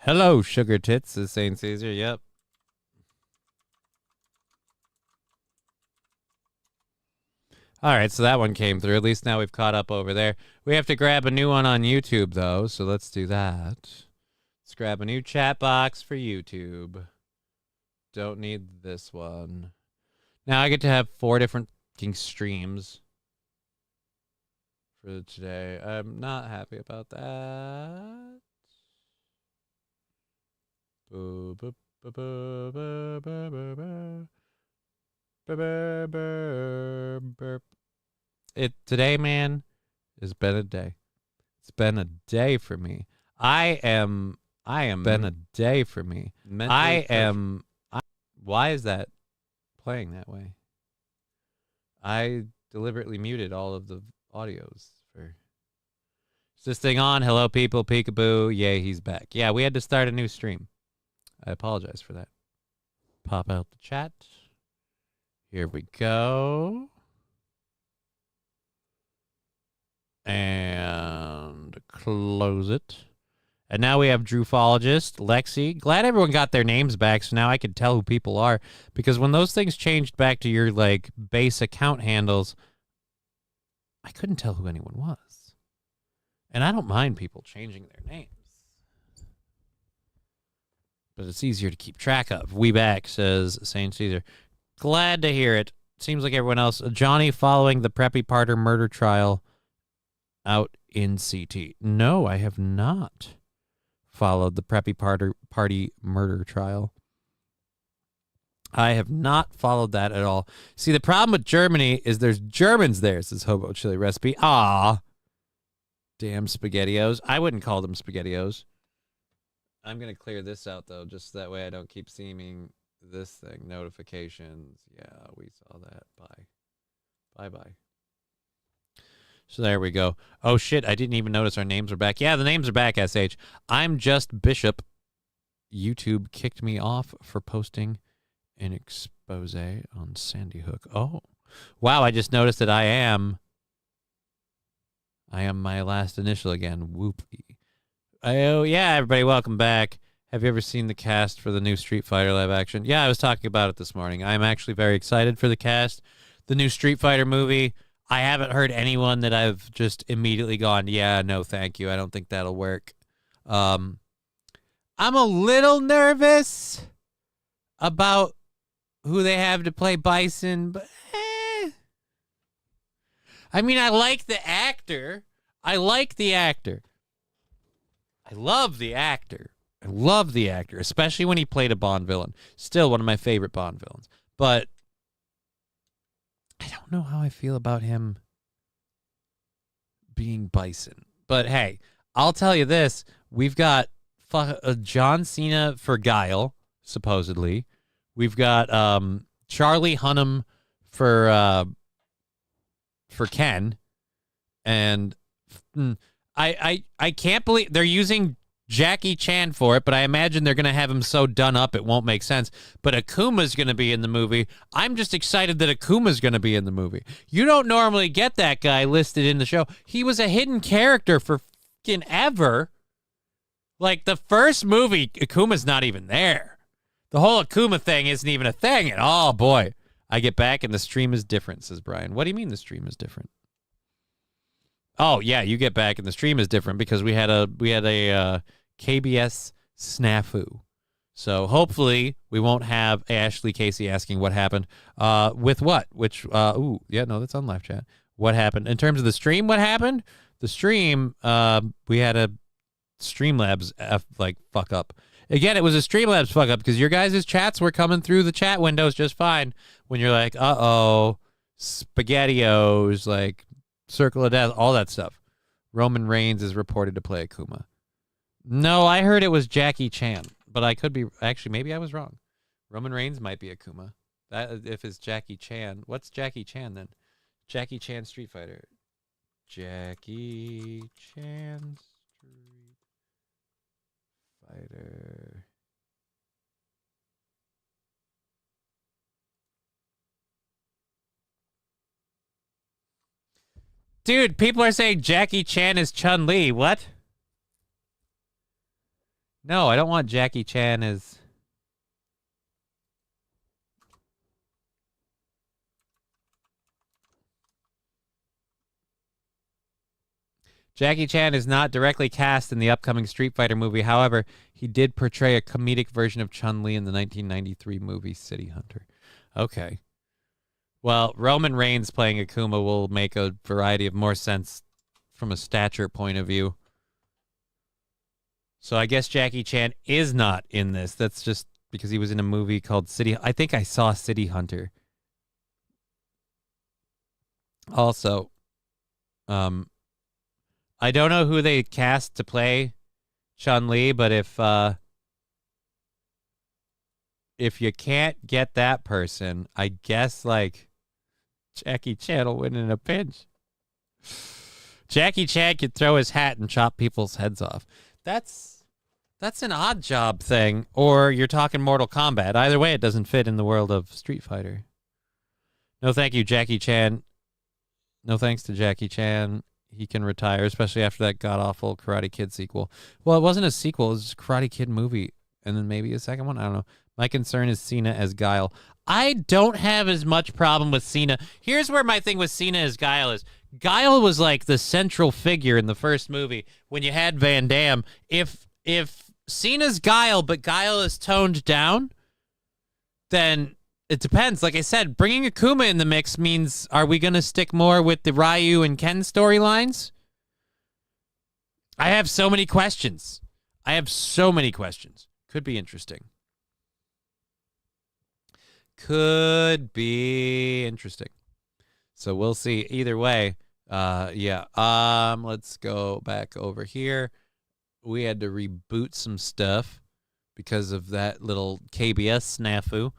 Hello, sugar tits, says St. Caesar. Yep. All right, so that one came through. At least now we've caught up over there. We have to grab a new one on YouTube, though, so let's do that. Let's grab a new chat box for YouTube. Don't need this one. Now I get to have 4 different streams for today. I'm not happy about that. Today, man, has been a day. It's been a day for me. I am been a day for me. Why is that playing that way? I deliberately muted all of the audios for. Is this thing on? Hello, people. Peekaboo. Yay, he's back. Yeah, we had to start a new stream. I apologize for that. Pop out the chat. Here we go. And close it. And now we have Drewfologist, Lexi. Glad everyone got their names back, so now I can tell who people are. Because when those things changed back to your, like, base account handles, I couldn't tell who anyone was. And I don't mind people changing their names. But it's easier to keep track of. We back, says St. Caesar. Glad to hear it. Seems like everyone else. Johnny following the Preppy Parter murder trial out in CT. No, I have not followed the Preppy Party murder trial. I have not followed that at all. See, the problem with Germany is there's Germans there, says Hobo Chili Recipe. Ah, damn SpaghettiOs. I wouldn't call them SpaghettiOs. I'm going to clear this out, though, just that way I don't keep seeing this thing. Notifications. Yeah, we saw that. Bye. Bye-bye. So there we go. Oh, shit, I didn't even notice our names are back. Yeah, the names are back, SH. I'm just Bishop. YouTube kicked me off for posting an expose on Sandy Hook. Oh, wow, I just noticed that I am my last initial again. Whoopee. Oh, yeah, everybody, welcome back. Have you ever seen the cast for the new Street Fighter live action? Yeah, I was talking about it this morning. I'm actually very excited for the cast. The new Street Fighter movie. I haven't heard anyone that I've just immediately gone, yeah, no, thank you. I don't think that'll work. I'm a little nervous about who they have to play Bison, but I mean, I like the actor. I love the actor. I love the actor, especially when he played a Bond villain. Still one of my favorite Bond villains. But I don't know how I feel about him being Bison. But hey, I'll tell you this. We've got John Cena for Guile, supposedly. We've got Charlie Hunnam for Ken. And I can't believe they're using Jackie Chan for it, but I imagine they're going to have him so done up it won't make sense. But Akuma's going to be in the movie. I'm just excited that Akuma's going to be in the movie. You don't normally get that guy listed in the show. He was a hidden character for fucking ever. Like, the first movie, Akuma's not even there. The whole Akuma thing isn't even a thing. And, oh, boy. I get back and the stream is different, says Brian. What do you mean the stream is different? Oh, yeah, you get back and the stream is different because we had a KBS snafu. So hopefully we won't have Ashley Casey asking what happened. With what? Which, yeah, no, that's on live chat. What happened? In terms of the stream, what happened? The stream, we had a Streamlabs fuck up. Again, it was a Streamlabs fuck up because your guys' chats were coming through the chat windows just fine when you're like, uh-oh, SpaghettiOs, like, Circle of Death, all that stuff. Roman Reigns is reported to play Akuma. No, I heard it was Jackie Chan, but I could be, actually, maybe I was wrong. Roman Reigns might be Akuma. That if it's Jackie Chan. What's Jackie Chan then? Jackie Chan Street Fighter. Jackie Chan Street Fighter. Dude, people are saying Jackie Chan is Chun-Li. What? No, I don't want Jackie Chan as... Jackie Chan is not directly cast in the upcoming Street Fighter movie. However, he did portray a comedic version of Chun-Li in the 1993 movie City Hunter. Okay. Well, Roman Reigns playing Akuma will make a variety of more sense from a stature point of view. So I guess Jackie Chan is not in this. That's just because he was in a movie called City... I think I saw City Hunter. Also, I don't know who they cast to play Chun-Li, but if you can't get that person, I guess like Jackie Chan will win in a pinch. Jackie Chan could throw his hat and chop people's heads off. That's an odd job thing, or you're talking Mortal Kombat. Either way, it doesn't fit in the world of Street Fighter. No, thank you, Jackie Chan. No thanks to Jackie Chan. He can retire, especially after that god-awful Karate Kid sequel. Well, it wasn't a sequel. It was a Karate Kid movie, and then maybe a second one. I don't know. My concern is Cena as Guile. I don't have as much problem with Cena. Here's where my thing with Cena as Guile is. Guile was like the central figure in the first movie when you had Van Damme. If Cena's Guile, but Guile is toned down, then it depends. Like I said, bringing Akuma in the mix means, are we going to stick more with the Ryu and Ken storylines? I have so many questions. Could be interesting. So we'll see. Either way, yeah. Let's go back over here. We had to reboot some stuff because of that little KBS snafu.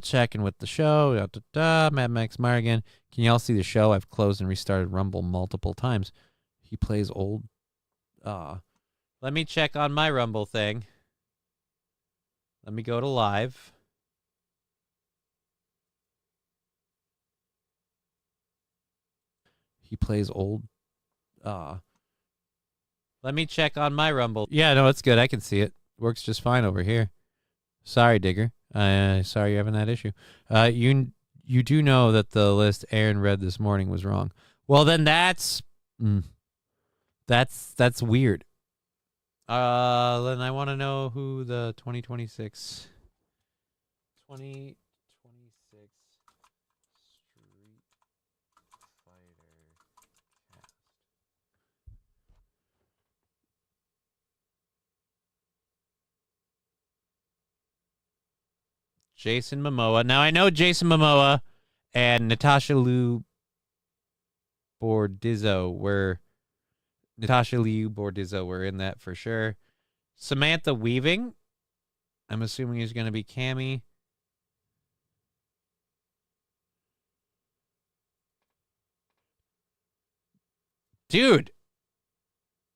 Checking with the show. Mad Max Morgan. Can y'all see the show? I've closed and restarted Rumble multiple times. He plays old. Let me check on my Rumble thing. Let me go to live. He plays old. Let me check on my Rumble. Yeah, no, it's good. I can see it. Works just fine over here. Sorry, Digger. Sorry you're having that issue. You do know that the list Aaron read this morning was wrong. Well, then that's weird. Then I want to know who the 2026 Street Fighter cast. Jason Momoa. Now I know Jason Momoa and Natasha Liu Bordizzo were in that for sure. Samantha Weaving. I'm assuming is going to be Cammy. Dude,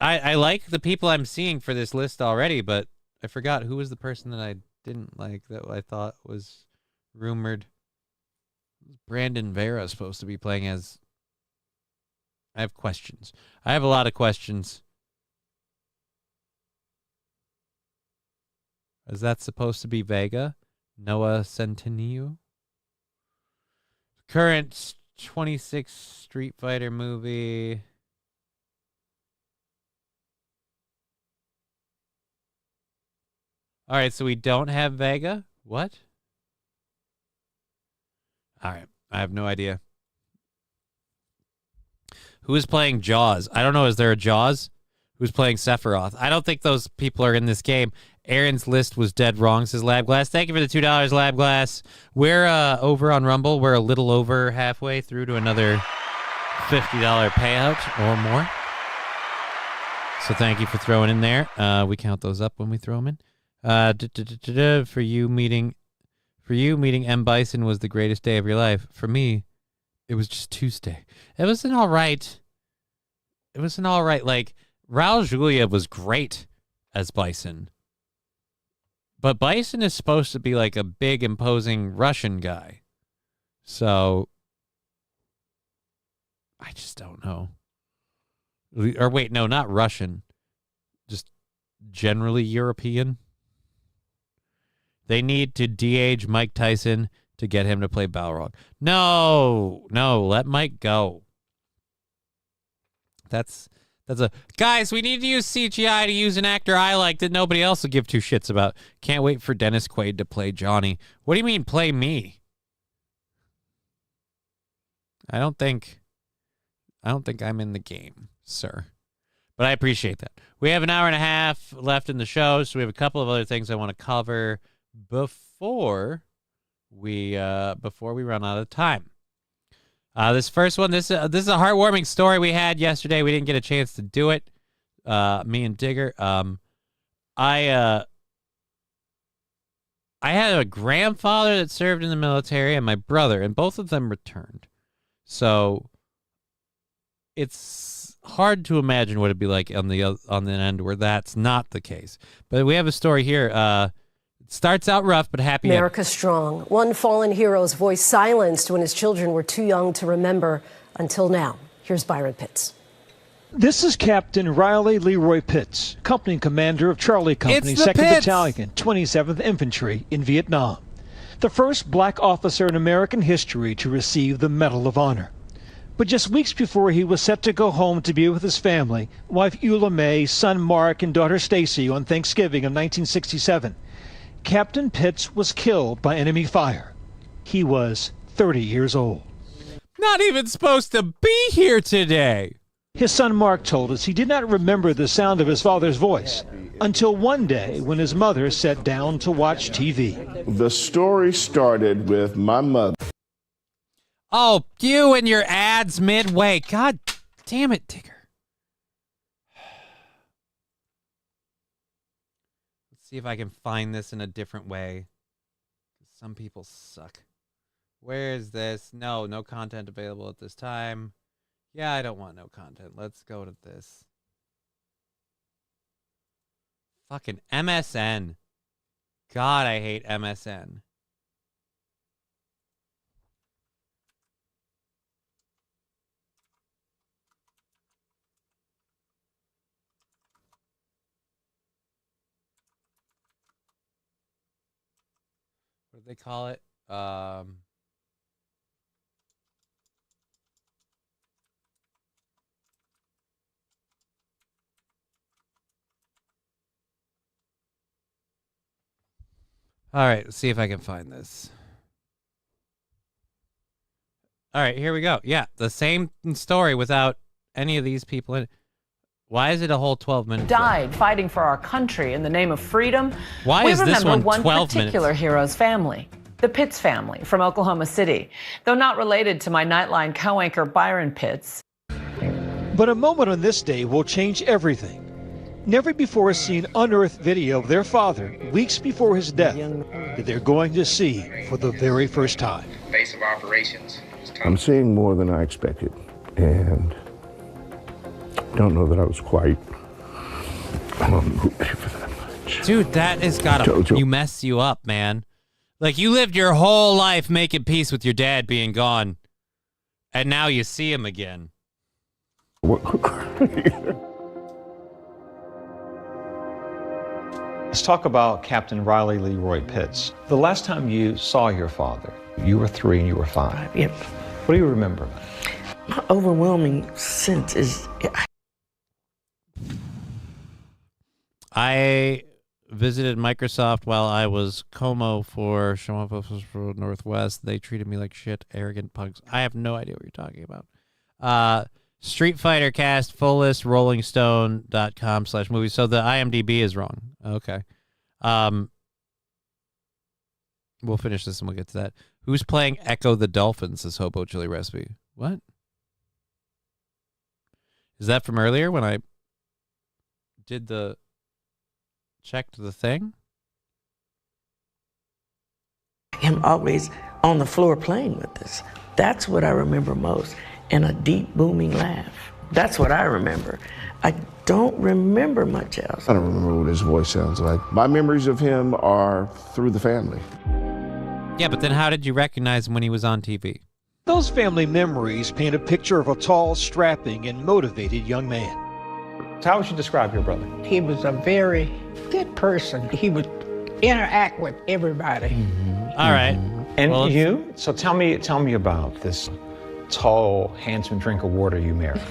I like the people I'm seeing for this list already, but I forgot who was the person that I didn't like that I thought was rumored. Brandon Vera is supposed to be playing as... I have questions. I have a lot of questions. Is that supposed to be Vega? Noah Centineo? Current 26 Street Fighter movie. All right, so we don't have Vega? What? All right, I have no idea. Who is playing Jaws? I don't know. Is there a Jaws? Who's playing Sephiroth? I don't think those people are in this game. Aaron's list was dead wrong, says Lab Glass. Thank you for the $2, Lab Glass. We're over on Rumble. We're a little over halfway through to another $50 payout or more. So thank you for throwing in there. We count those up when we throw them in. For you, meeting M. Bison was the greatest day of your life. For me, it was just Tuesday. It was an all right. Like, Raul Julia was great as Bison. But Bison is supposed to be like a big, imposing Russian guy. So, I just don't know. Or wait, no, not Russian. generally European. They need to de-age Mike Tyson to get him to play Balrog. No, let Mike go. That's a guys. We need to use CGI to use an actor I like that nobody else will give two shits about. Can't wait for Dennis Quaid to play Johnny. What do you mean play me? I don't think I'm in the game, sir. But I appreciate that. We have an hour and a half left in the show, so we have a couple of other things I want to cover before we run out of time. This first one, this is a heartwarming story we had yesterday. We didn't get a chance to do it. Me and Digger. I had a grandfather that served in the military and my brother, and both of them returned. So it's hard to imagine what it'd be like on the end where that's not the case. But we have a story here. It starts out rough, but happy. America strong. One fallen hero's voice silenced when his children were too young to remember until now. Here's Byron Pitts. This is Captain Riley Leroy Pitts, company commander of Charlie Company, 2nd Battalion, 27th Infantry in Vietnam. The first black officer in American history to receive the Medal of Honor. But just weeks before he was set to go home to be with his family, wife Eula May, son Mark, and daughter Stacy on Thanksgiving of 1967, Captain Pitts was killed by enemy fire. He was 30 years old. Not even supposed to be here today. His son Mark told us he did not remember the sound of his father's voice until one day when his mother sat down to watch TV. The story started with my mother. Oh, you and your ads midway. God damn it, Digger. Let's see if I can find this in a different way. Some people suck. Where is this? No content available at this time. Yeah, I don't want no content. Let's go to this. Fucking MSN. God, I hate MSN. What do they call it? All right, let's see if I can find this. All right, here we go. Yeah, the same story without any of these people in it. Why is it a whole 12 minutes? Died fighting for our country in the name of freedom. Why is this one 12 minutes? We remember one particular hero's family, the Pitts family from Oklahoma City. Though not related to my Nightline co-anchor Byron Pitts. But a moment on this day will change everything. Never before seen unearthed video of their father weeks before his death that they're going to see for the very first time. Base of operations. I'm seeing more than I expected, and don't know that I was quite ready for that much. Dude, that has got to mess you up, man. Like, you lived your whole life making peace with your dad being gone, and now you see him again. Let's talk about Captain Riley Leroy Pitts. The last time you saw your father, you were 3 and you were 5. Yep. What do you remember? My overwhelming sense is... I visited Microsoft while I was Como for Northwest. They treated me like shit, arrogant punks. I have no idea what you're talking about. Street Fighter cast, full list, rollingstone.com/movies. So the IMDb is wrong. Okay. We'll finish this and we'll get to that. Who's playing Echo the Dolphin, says Hobo Chili Recipe. What? Is that from earlier when I did the... checked the thing? Him always on the floor playing with us. That's what I remember most. And a deep booming laugh. That's what I remember. I don't remember much else. I don't remember what his voice sounds like. My memories of him are through the family. Yeah, but then how did you recognize him when he was on TV? Those family memories paint a picture of a tall, strapping, and motivated young man. How would you describe your brother? He was a very good person. He would interact with everybody. All right. And Well, you? So tell me about this tall, handsome drink of water you married.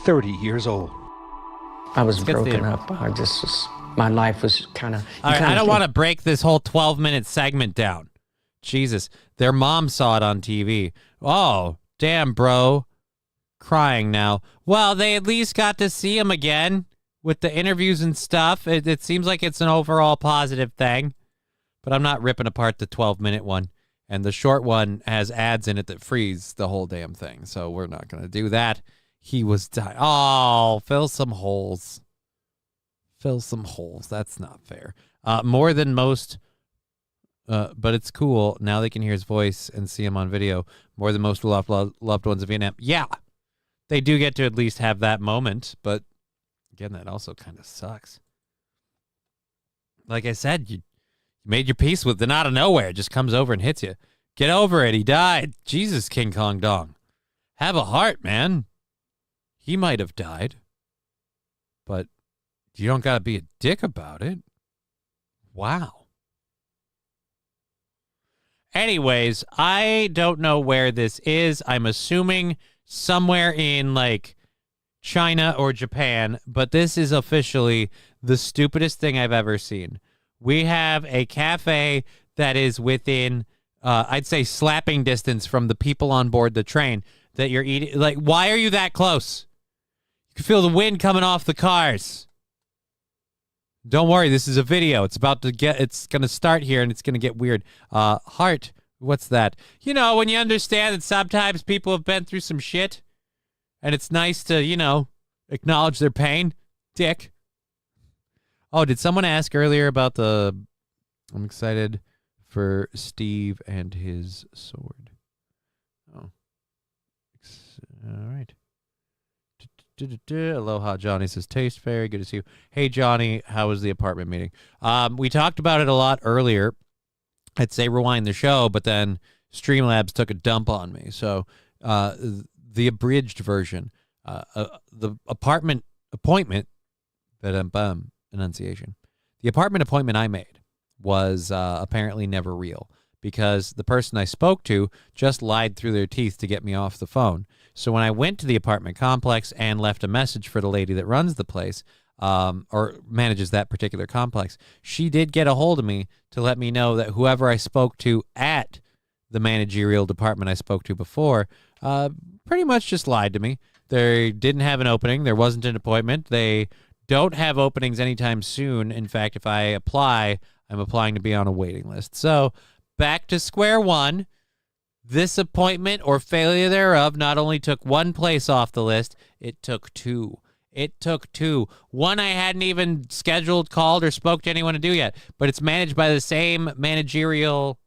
30 years old. I was get broken the- up. My life was kind of. All right, I don't want to break this whole 12-minute segment down. Jesus. Their mom saw it on TV. Oh, damn, bro. Crying now. Well, they at least got to see him again with the interviews and stuff. It seems like it's an overall positive thing. But I'm not ripping apart the 12-minute one. And the short one has ads in it that freeze the whole damn thing. So we're not going to do that. He was dying. Oh, fill some holes. Fill some holes. That's not fair. More than most, but it's cool. Now they can hear his voice and see him on video. More than most loved ones of Vietnam. Yeah, they do get to at least have that moment. But again, that also kind of sucks. Like I said, you made your peace with it out of nowhere. It just comes over and hits you. Get over it. He died. Jesus, King Kong Dong. Have a heart, man. He might have died. But you don't got to be a dick about it. Wow. Anyways, I don't know where this is. I'm assuming somewhere in like China or Japan, but this is officially the stupidest thing I've ever seen. We have a cafe that is within, I'd say, slapping distance from the people on board the train that you're eating. Like, why are you that close? You can feel the wind coming off the cars. Don't worry, this is a video. It's going to start here and it's going to get weird. Heart, what's that? You know, when you understand that sometimes people have been through some shit and it's nice to, you know, acknowledge their pain. Dick. Oh, did someone ask earlier about I'm excited for Steve and his sword. Oh. All right. Aloha, Johnny says, Taste Fairy, good to see you. Hey, Johnny, how was the apartment meeting? We talked about it a lot earlier. I'd say rewind the show, but then Streamlabs took a dump on me. So the abridged version, the apartment appointment, enunciation. The apartment appointment I made was apparently never real because the person I spoke to just lied through their teeth to get me off the phone. So when I went to the apartment complex and left a message for the lady that runs the place or manages that particular complex, she did get a hold of me to let me know that whoever I spoke to at the managerial department I spoke to before pretty much just lied to me. They didn't have an opening. There wasn't an appointment. They don't have openings anytime soon. In fact, if I apply, I'm applying to be on a waiting list. So back to square one. This appointment or failure thereof not only took one place off the list, it took two. It took two. One I hadn't even scheduled, called, or spoke to anyone to do yet, but it's managed by the same managerial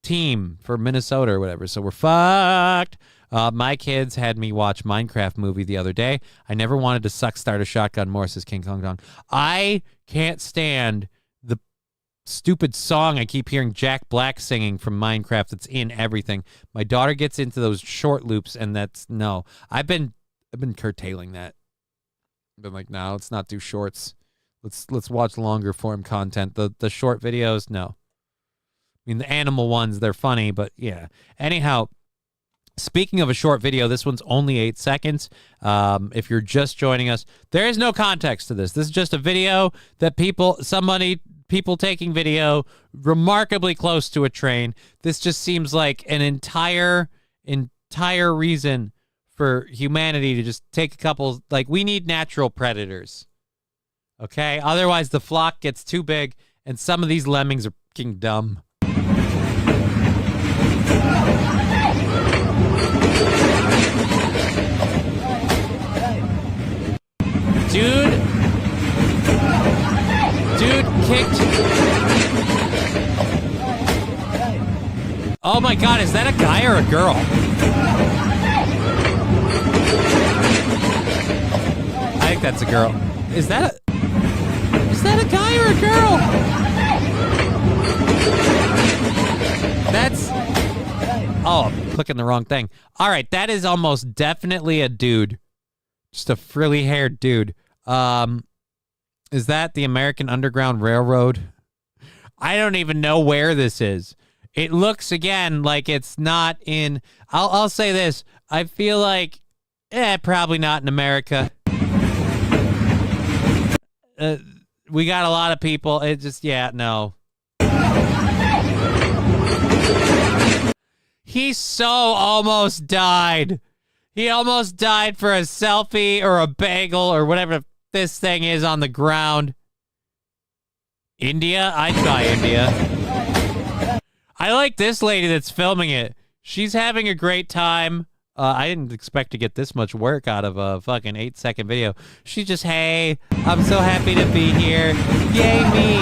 team for Minnesota or whatever, so we're fucked. My kids had me watch Minecraft movie the other day. I never wanted to start a shotgun more, says King Kong Dong. I can't stand the stupid song I keep hearing Jack Black singing from Minecraft that's in everything. My daughter gets into those short loops, and no. I've been curtailing that. I've been like, no, let's not do shorts. Let's watch longer form content. The short videos, no. I mean, the animal ones, they're funny, but yeah. Anyhow, speaking of a short video, this one's only 8 seconds. If you're just joining us, there is no context to this. This is just a video that people taking video remarkably close to a train. This just seems like an entire reason for humanity to just take a couple, like, we need natural predators. Okay? Otherwise, the flock gets too big, and some of these lemmings are fucking dumb. Dude kicked. Oh my God, is that a guy or a girl? I think that's a girl. Is that a guy or a girl? Oh, I'm clicking the wrong thing. All right, that is almost definitely a dude. Just a frilly-haired dude. Is that the American Underground Railroad? I don't even know where this is. It looks, again, like it's not in... I'll say this. I feel like, probably not in America. We got a lot of people. It just, no. He so almost died. He almost died for a selfie or a bagel or whatever this thing is on the ground. India? I'd try India. I like this lady that's filming it. She's having a great time. I didn't expect to get this much work out of a fucking 8-second video. She's just, hey, I'm so happy to be here. Yay me.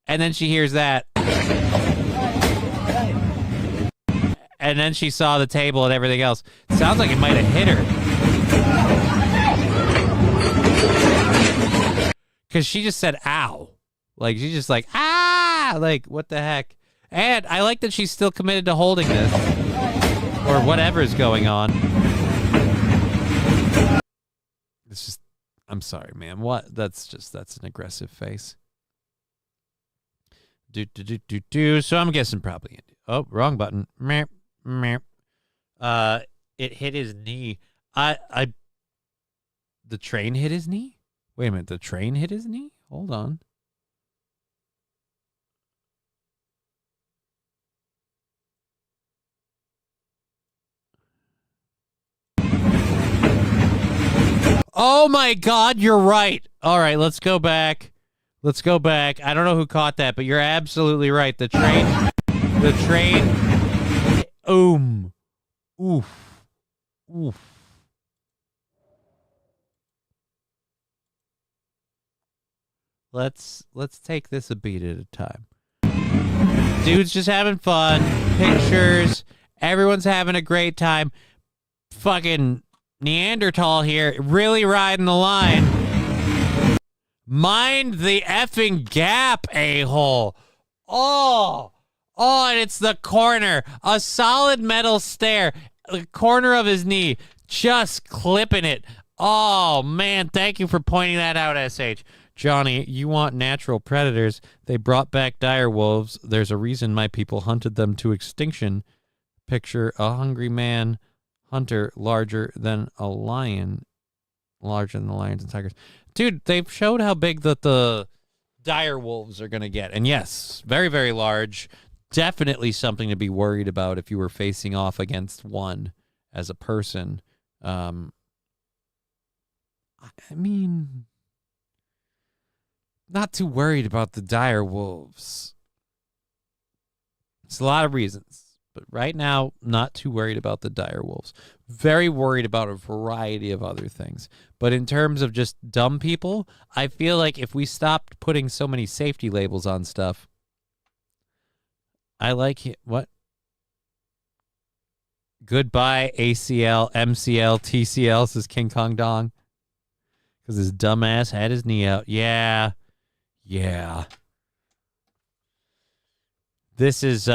And then she hears that. And then she saw the table and everything else. Sounds like it might have hit her. Because she just said, ow. Like, she's just like, ah! Like, what the heck? And I like that she's still committed to holding this. Or whatever's going on. It's just, I'm sorry, man. What? That's an aggressive face. So I'm guessing probably India. Oh, wrong button. It hit his knee. The train hit his knee? Wait a minute, the train hit his knee? Hold on. Oh my God, you're right. All right, let's go back. I don't know who caught that, but you're absolutely right. The train. Oof. Let's take this a beat at a time. Dude's just having fun. Pictures. Everyone's having a great time. Fucking Neanderthal here, really riding the line. Mind the effing gap, a-hole. Oh, and it's the corner. A solid metal stair. The corner of his knee. Just clipping it. Oh, man, thank you for pointing that out, SH. Johnny, you want natural predators. They brought back dire wolves. There's a reason my people hunted them to extinction. Picture a hungry man hunter larger than a lion. Larger than the lions and tigers. Dude, they've showed how big the dire wolves are going to get. And yes, very, very large. Definitely something to be worried about if you were facing off against one as a person. I mean, not too worried about the dire wolves. It's a lot of reasons. But right now, not too worried about the dire wolves. Very worried about a variety of other things. But in terms of just dumb people, I feel like if we stopped putting so many safety labels on stuff, I like it. What? Goodbye, ACL, MCL, TCL, says King Kong Dong. Because his dumbass had his knee out. Yeah. This is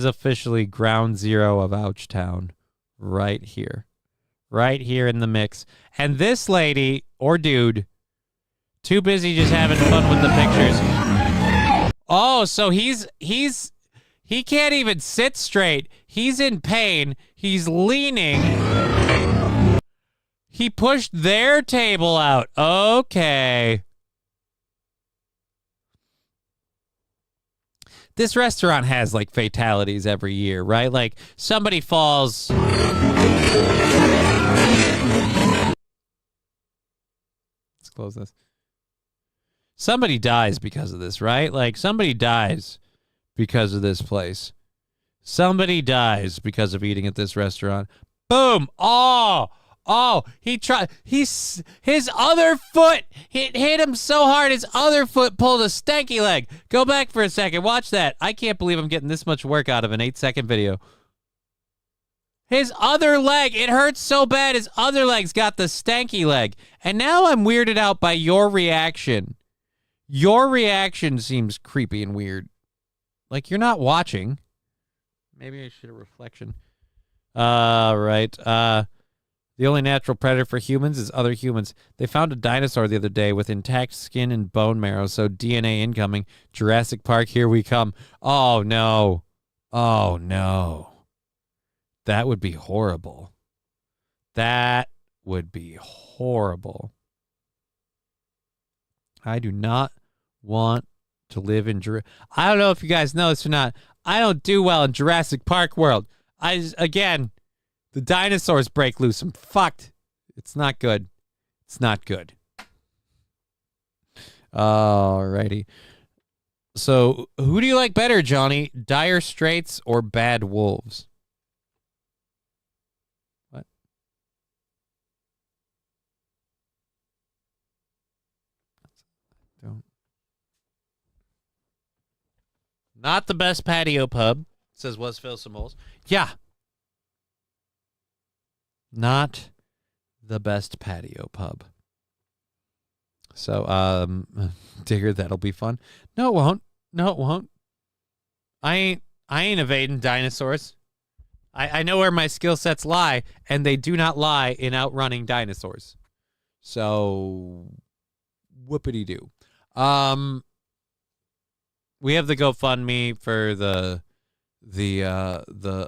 officially ground zero of Ouchtown. Right here. Right here in the mix. And this lady, or dude, too busy just having fun with the pictures. Oh, so he can't even sit straight. He's in pain. He's leaning. He pushed their table out. Okay. This restaurant has, like, fatalities every year, right? Like, somebody falls. Let's close this. Somebody dies because of this, right? Like, somebody dies because of this place. Somebody dies because of eating at this restaurant. Boom! Oh, his other foot hit him so hard, his other foot pulled a stanky leg. Go back for a second. Watch that. I can't believe I'm getting this much work out of an 8-second video. His other leg, it hurts so bad, his other leg's got the stanky leg. And now I'm weirded out by your reaction. Your reaction seems creepy and weird. Like, you're not watching. Maybe I should have reflection. Right. The only natural predator for humans is other humans. They found a dinosaur the other day with intact skin and bone marrow, so DNA incoming. Jurassic Park, here we come. Oh, no. Oh, no. That would be horrible. That would be horrible. I do not want to live in Jurassic. I don't know if you guys know this or not. I don't do well in Jurassic Park world. Again, the dinosaurs break loose. I'm fucked. It's not good. It's not good. Alrighty. So, who do you like better, Johnny? Dire Straits or Bad Wolves? What? Don't. Not the best patio pub, says Was Phil Simoles. Yeah. Not the best patio pub. So, Digger, that'll be fun. No, it won't. No, it won't. I ain't evading dinosaurs. I know where my skill sets lie, and they do not lie in outrunning dinosaurs. So, whoopity-doo. We have the GoFundMe for the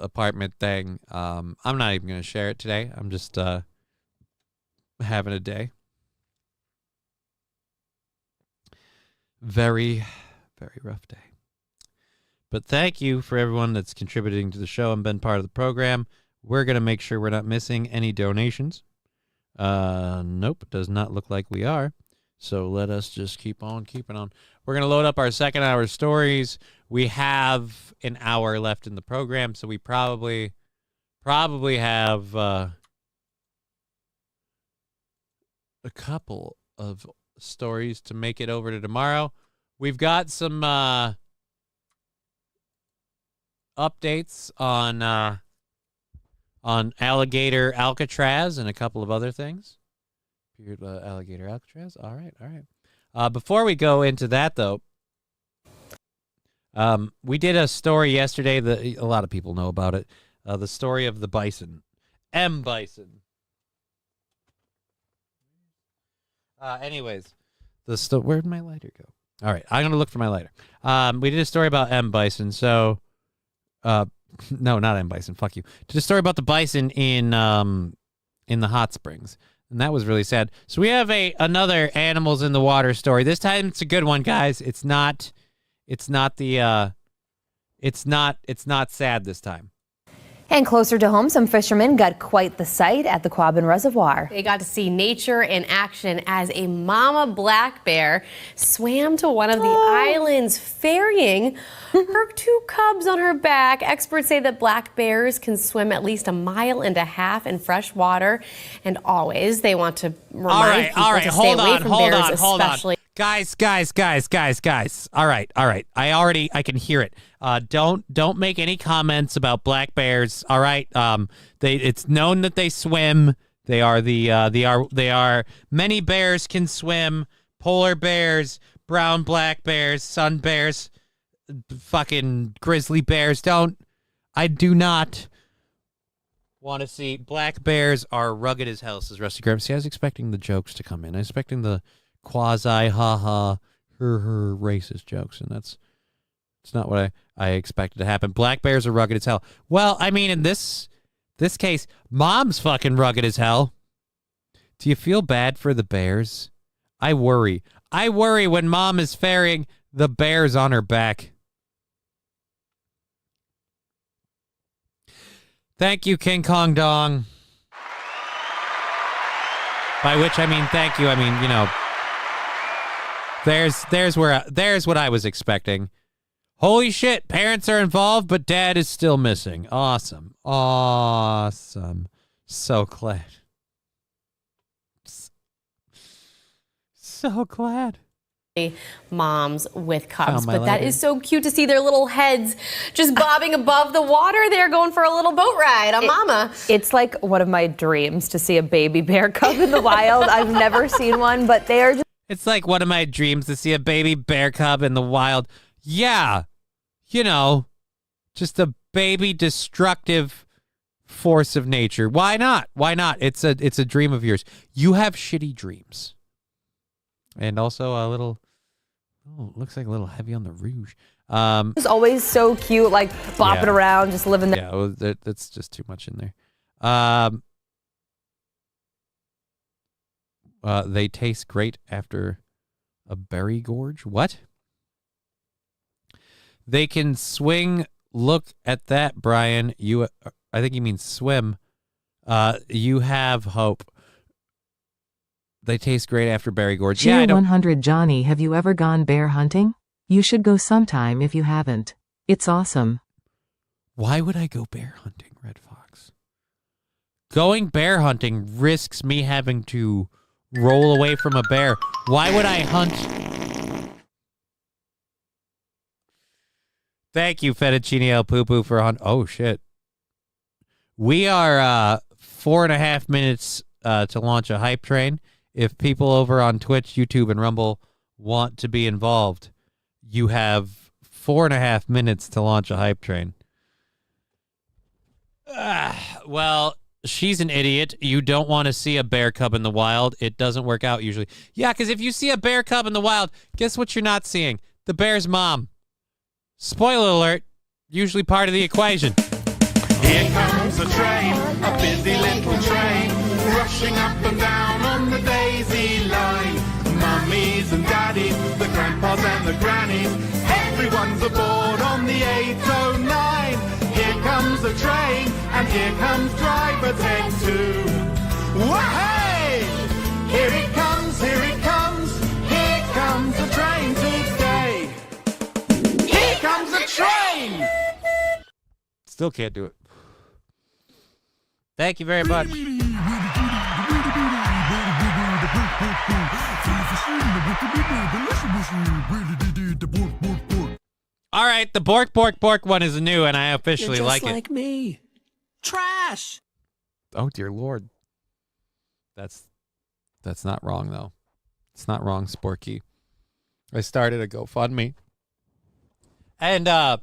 apartment thing. I'm not even going to share it today. I'm just having a day. Very, very rough day. But thank you for everyone that's contributing to the show and been part of the program. We're going to make sure we're not missing any donations. Nope, does not look like we are. So let us just keep on keeping on. We're going to load up our second hour stories. We have an hour left in the program, so we probably have a couple of stories to make it over to tomorrow. We've got some updates on Alligator Alcatraz and a couple of other things. Alligator Alcatraz. All right. Before we go into that, though, we did a story yesterday that a lot of people know about it. The story of the bison, M. Bison. Anyways, where'd my lighter go? All right, I'm gonna look for my lighter. We did a story about M. Bison. So, no, not M. Bison. Fuck you. Did a story about the bison in the hot springs. And that was really sad. So we have another animals in the water story. This time it's a good one, guys. It's not sad this time. And closer to home, some fishermen got quite the sight at the Quabbin Reservoir. They got to see nature in action as a mama black bear swam to one of the islands, ferrying her 2 cubs on her back. Experts say that black bears can swim at least 1.5 miles in fresh water, and always they want to remind people to stay away from bears, especially. Guys. All right. I can hear it. Don't make any comments about black bears. All right. It's known that they swim. They are many bears can swim. Polar bears, brown black bears, sun bears, fucking grizzly bears. I do not want to see black bears are rugged as hell, says Rusty Graham. See, I was expecting the jokes to come in. I was expecting the quasi ha racist jokes, and it's not what I expected to happen. Black bears are rugged as hell. Well, I mean, in this case, mom's fucking rugged as hell. Do you feel bad for the bears? I worry when mom is ferrying the bears on her back. Thank you, King Kong Dong. By which I mean thank you. I mean, you know, There's what I was expecting. Holy shit, parents are involved, but dad is still missing. Awesome. So glad. So glad. Moms with cubs, but that is so cute to see their little heads just bobbing above the water. They're going for a little boat ride on mama. It's like one of my dreams to see a baby bear cub in the wild. I've never seen one, but they are just... It's like one of my dreams to see a baby bear cub in the wild. Yeah. You know, just a baby destructive force of nature. Why not? Why not? It's a dream of yours. You have shitty dreams. And also a little, looks like a little heavy on the rouge. It's always so cute, like bopping around, just living there. Yeah, well, that's just too much in there. They taste great after a berry gorge. What? They can swing. Look at that, Brian. I think you mean swim. You have hope. They taste great after berry gorge. Cheer Yeah, 100 Johnny, have you ever gone bear hunting? You should go sometime if you haven't. It's awesome. Why would I go bear hunting, Red Fox? Going bear hunting risks me having to roll away from a bear. Why would I hunt? Thank you, Fettuccine El Poo-Poo, for hunt. Oh, shit. We are 4.5 minutes to launch a hype train. If people over on Twitch, YouTube, and Rumble want to be involved, you have 4.5 minutes to launch a hype train. Well, she's an idiot. You don't want to see a bear cub in the wild. It doesn't work out usually. Yeah, because if you see a bear cub in the wild, guess what you're not seeing? The bear's mom. Spoiler alert, usually part of the equation. Here comes a train, a busy little train, rushing up and down on the daisy line. Mummies and daddies, the grandpas and the grannies, everyone's aboard on the 809. Here comes the train, and here comes driver Ted too. Wahey! Here it comes, here it comes, here comes the train today. Here comes the train! Still can't do it. Thank you very much. All right, the bork, bork, bork one is new, and I officially You're like just it. like me. Trash. Oh, dear Lord. That's not wrong, though. It's not wrong, Sporky. I started a GoFundMe. And I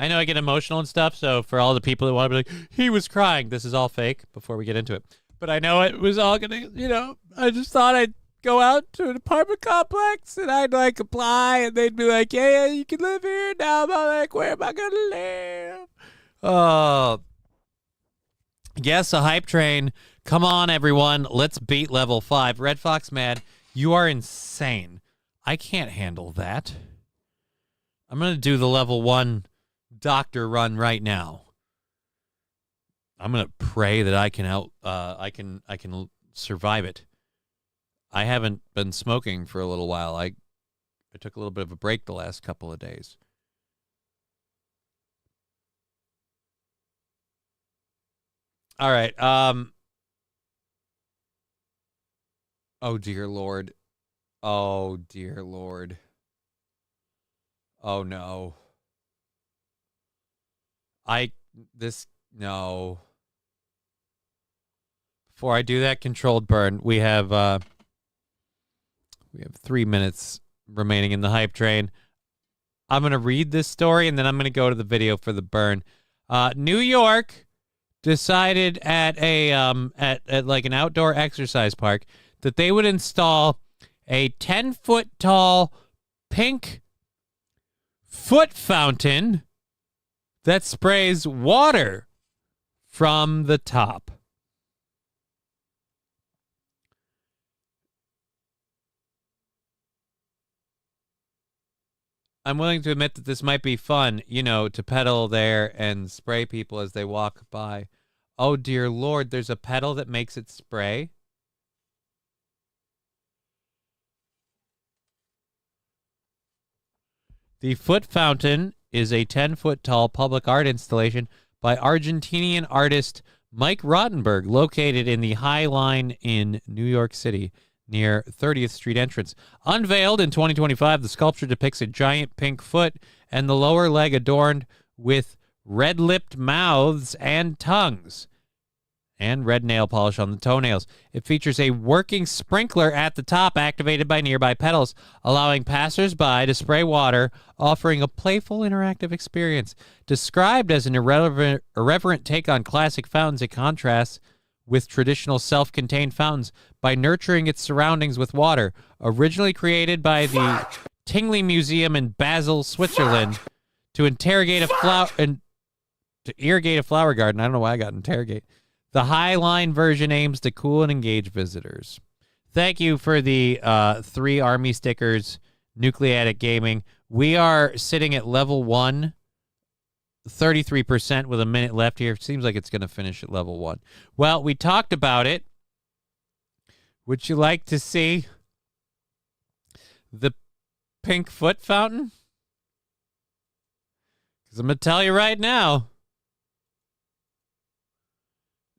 know I get emotional and stuff, so for all the people that want to be like, he was crying, this is all fake before we get into it. But I know it was all going to, I just thought I'd go out to an apartment complex and I'd like apply and they'd be like, yeah, you can live here. Now I'm like, where am I going to live? Oh, yes, a hype train. Come on, everyone. Let's beat level 5. Red Fox Mad, you are insane. I can't handle that. I'm going to do the level 1 doctor run right now. I'm going to pray that I can survive it. I haven't been smoking for a little while. I took a little bit of a break the last couple of days. All right. Oh, dear Lord. Oh, dear Lord. Oh, no. No. Before I do that controlled burn, we have 3 minutes remaining in the hype train. I'm going to read this story, and then I'm going to go to the video for the burn. New York decided at like an outdoor exercise park that they would install a 10-foot tall pink foot fountain that sprays water from the top. I'm willing to admit that this might be fun, to pedal there and spray people as they walk by. Oh, dear Lord, there's a pedal that makes it spray. The foot fountain is a 10-foot tall public art installation by Argentinian artist Mike Rottenberg, located in the High Line in New York City, near 30th Street entrance. Unveiled in 2025, the sculpture depicts a giant pink foot and the lower leg adorned with red-lipped mouths and tongues. and red nail polish on the toenails. It features a working sprinkler at the top activated by nearby pedals, allowing passers-by to spray water, offering a playful, interactive experience. Described as an irreverent take on classic fountains, it contrasts with traditional self-contained fountains by nurturing its surroundings with water. Originally created by the Tingley Museum in Basel, Switzerland, to irrigate a flower garden. I don't know why I got interrogate. The Highline version aims to cool and engage visitors. Thank you for the 3 Army stickers, Nucleatic Gaming. We are sitting at level 1, 33% with a minute left here. Seems like it's going to finish at level 1. Well, we talked about it. Would you like to see the pink foot fountain? Because I'm going to tell you right now,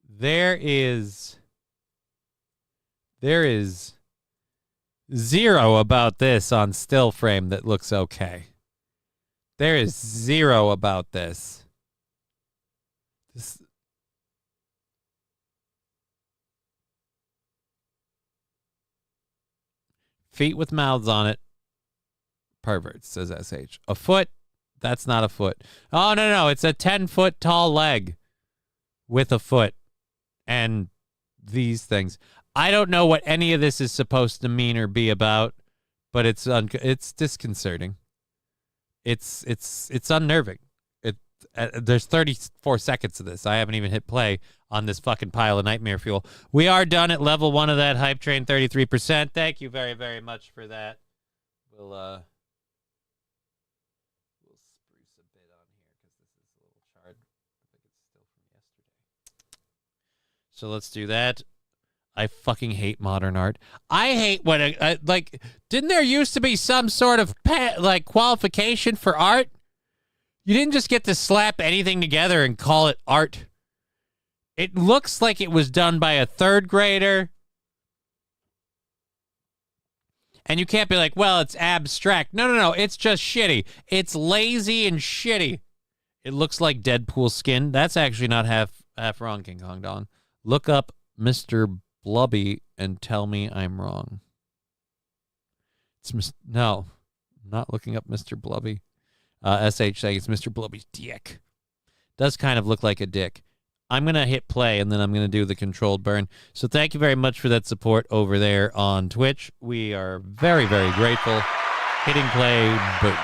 there is zero about this on still frame that looks okay. There is zero about this. Feet with mouths on it. Perverts, says SH. A foot? That's not a foot. Oh, no. It's a 10-foot tall leg with a foot. And these things. I don't know what any of this is supposed to mean or be about, but it's disconcerting. It's unnerving. There's 34 seconds of this. I haven't even hit play on this fucking pile of nightmare fuel. We are done at level 1 of that hype train, 33%. Thank you very, very much for that. We'll spruce a bit on here because this is a little charred. I think it's still from yesterday. So let's do that. I fucking hate modern art. I hate when didn't there used to be some sort of qualification for art? You didn't just get to slap anything together and call it art. It looks like it was done by a 3rd grader. And you can't be like, well, it's abstract. No. It's just shitty. It's lazy and shitty. It looks like Deadpool skin. That's actually not half wrong, King Kong Dong. Look up Mr. Blubby and tell me I'm wrong. No, I'm not looking up Mr. Blubby. SH saying it's Mr. Blubby's dick. Does kind of look like a dick. I'm going to hit play, and then I'm going to do the controlled burn. So thank you very much for that support over there on Twitch. We are very, very grateful. Hitting play, boom.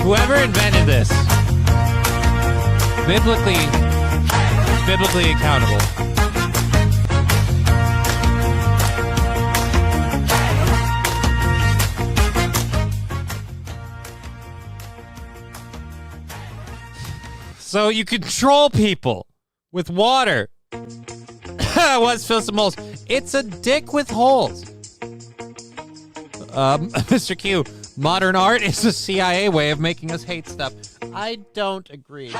Whoever invented this, biblically accountable. So you control people with water. Let's fill some holes. It's a dick with holes. Mr. Q, modern art is a CIA way of making us hate stuff. I don't agree.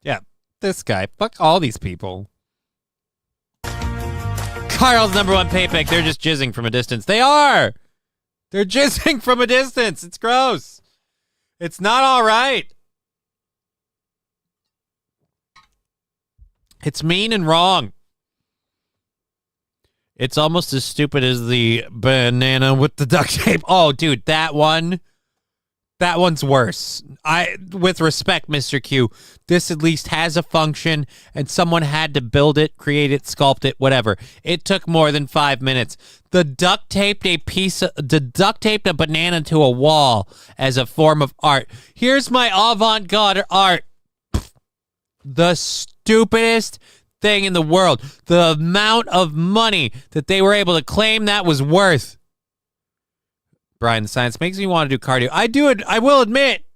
Yeah, this guy. Fuck all these people. Carl's #1 payback. They're just jizzing from a distance. They are! They're jizzing from a distance. It's gross. It's not all right. It's mean and wrong. It's almost as stupid as the banana with the duct tape. Oh, dude, that one's worse. With respect, Mr. Q, this at least has a function, and someone had to build it, create it, sculpt it, whatever. It took more than 5 minutes. The duct taped a banana to a wall as a form of art. Here's my avant-garde art. The stupidest thing in the world. The amount of money that they were able to claim that was worth. Brian, the science makes me want to do cardio. I do it. I will admit.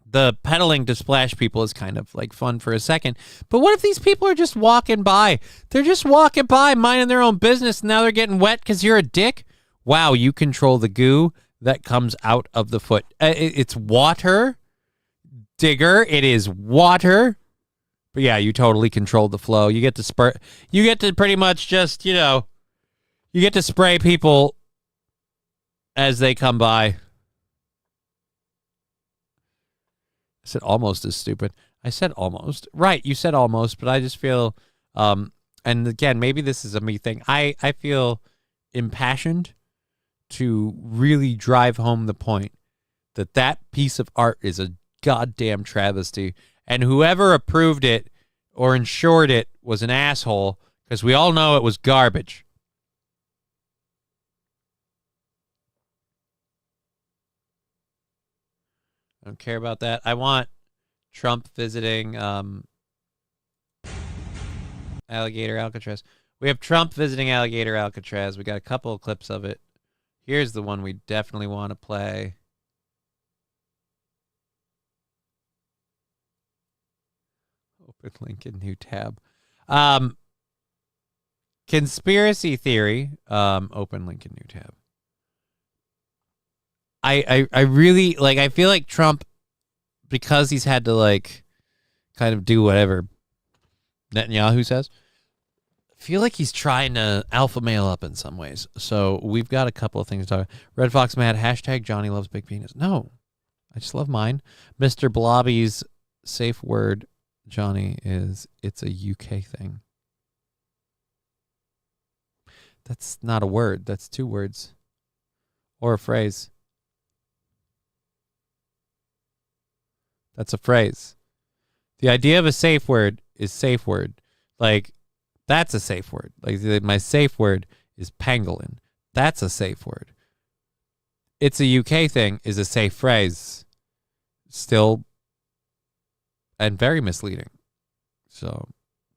the pedaling to splash people is kind of like fun for a second. But what if these people are just walking by? They're just walking by, minding their own business, and now they're getting wet because you're a dick? Wow, you control the goo that comes out of the foot. It's water, Digger. It is water. But yeah, you totally control the flow. You get to You get to pretty much just, you get to spray people as they come by. I said almost as stupid. I said almost. Right, you said almost, but I just feel, and again, maybe this is a me thing. I feel impassioned to really drive home the point that that piece of art is a goddamn travesty, and whoever approved it or insured it was an asshole, because we all know it was garbage. I don't care about that. I want Trump visiting Alligator Alcatraz. We have Trump visiting Alligator Alcatraz. We got a couple of clips of it. Here's the one we definitely want to play. Open link in new tab. Conspiracy theory. Open link in new tab. I really, like, I feel like Trump, because he's had to, like, kind of do whatever Netanyahu says, I feel like he's trying to alpha male up in some ways. So we've got a couple of things to talk about. Red Fox Mad, hashtag Johnny loves big penis. No, I just love mine. Mr. Blobby's safe word, Johnny, is it's a UK thing. That's not a word. That's two words. Or a phrase. That's a phrase. The idea of a safe word is safe word. Like, that's a safe word. Like, my safe word is pangolin. That's a safe word. It's a UK thing is a safe phrase. Still, and very misleading. So,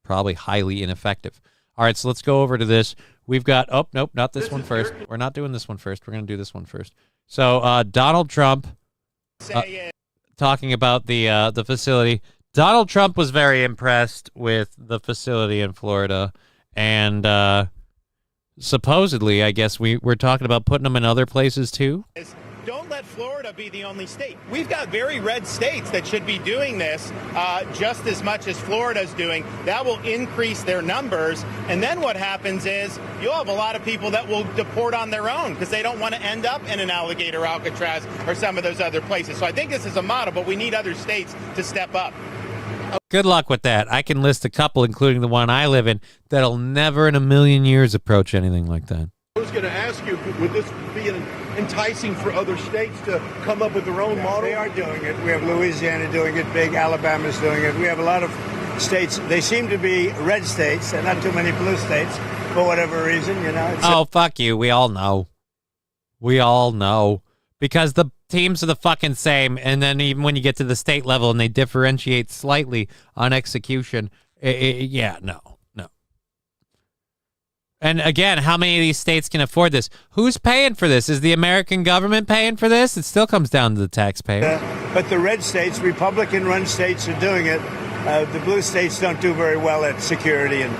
probably highly ineffective. All right, so let's go over to this. We've got, oh, nope, not this one first. We're not doing this one first. We're going to do this one first. So, Donald Trump talking about the facility. Donald Trump was very impressed with the facility in Florida, and supposedly, I guess we're talking about putting them in other places too. Don't let Florida be the only state. We've got very red states that should be doing this just as much as Florida's doing. That will increase their numbers. And then what happens is you'll have a lot of people that will deport on their own because they don't want to end up in an Alligator Alcatraz or some of those other places. So I think this is a model, but we need other states to step up. Good luck with that. I can list a couple, including the one I live in, that'll never in a million years approach anything like that. I was going to ask you, would this be enticing for other states to come up with their own model? They are doing it. We have Louisiana doing it big. Alabama's doing it. We have a lot of states. They seem to be red states and not too many blue states for whatever reason, you know. Oh, fuck you. We all know. We all know. Because the teams are the fucking same, and then even when you get to the state level and they differentiate slightly on execution, no. And again, how many of these states can afford this? Who's paying for this? Is the American government paying for this? It still comes down to the taxpayer. But the red states, Republican-run states, are doing it. The blue states don't do very well at security and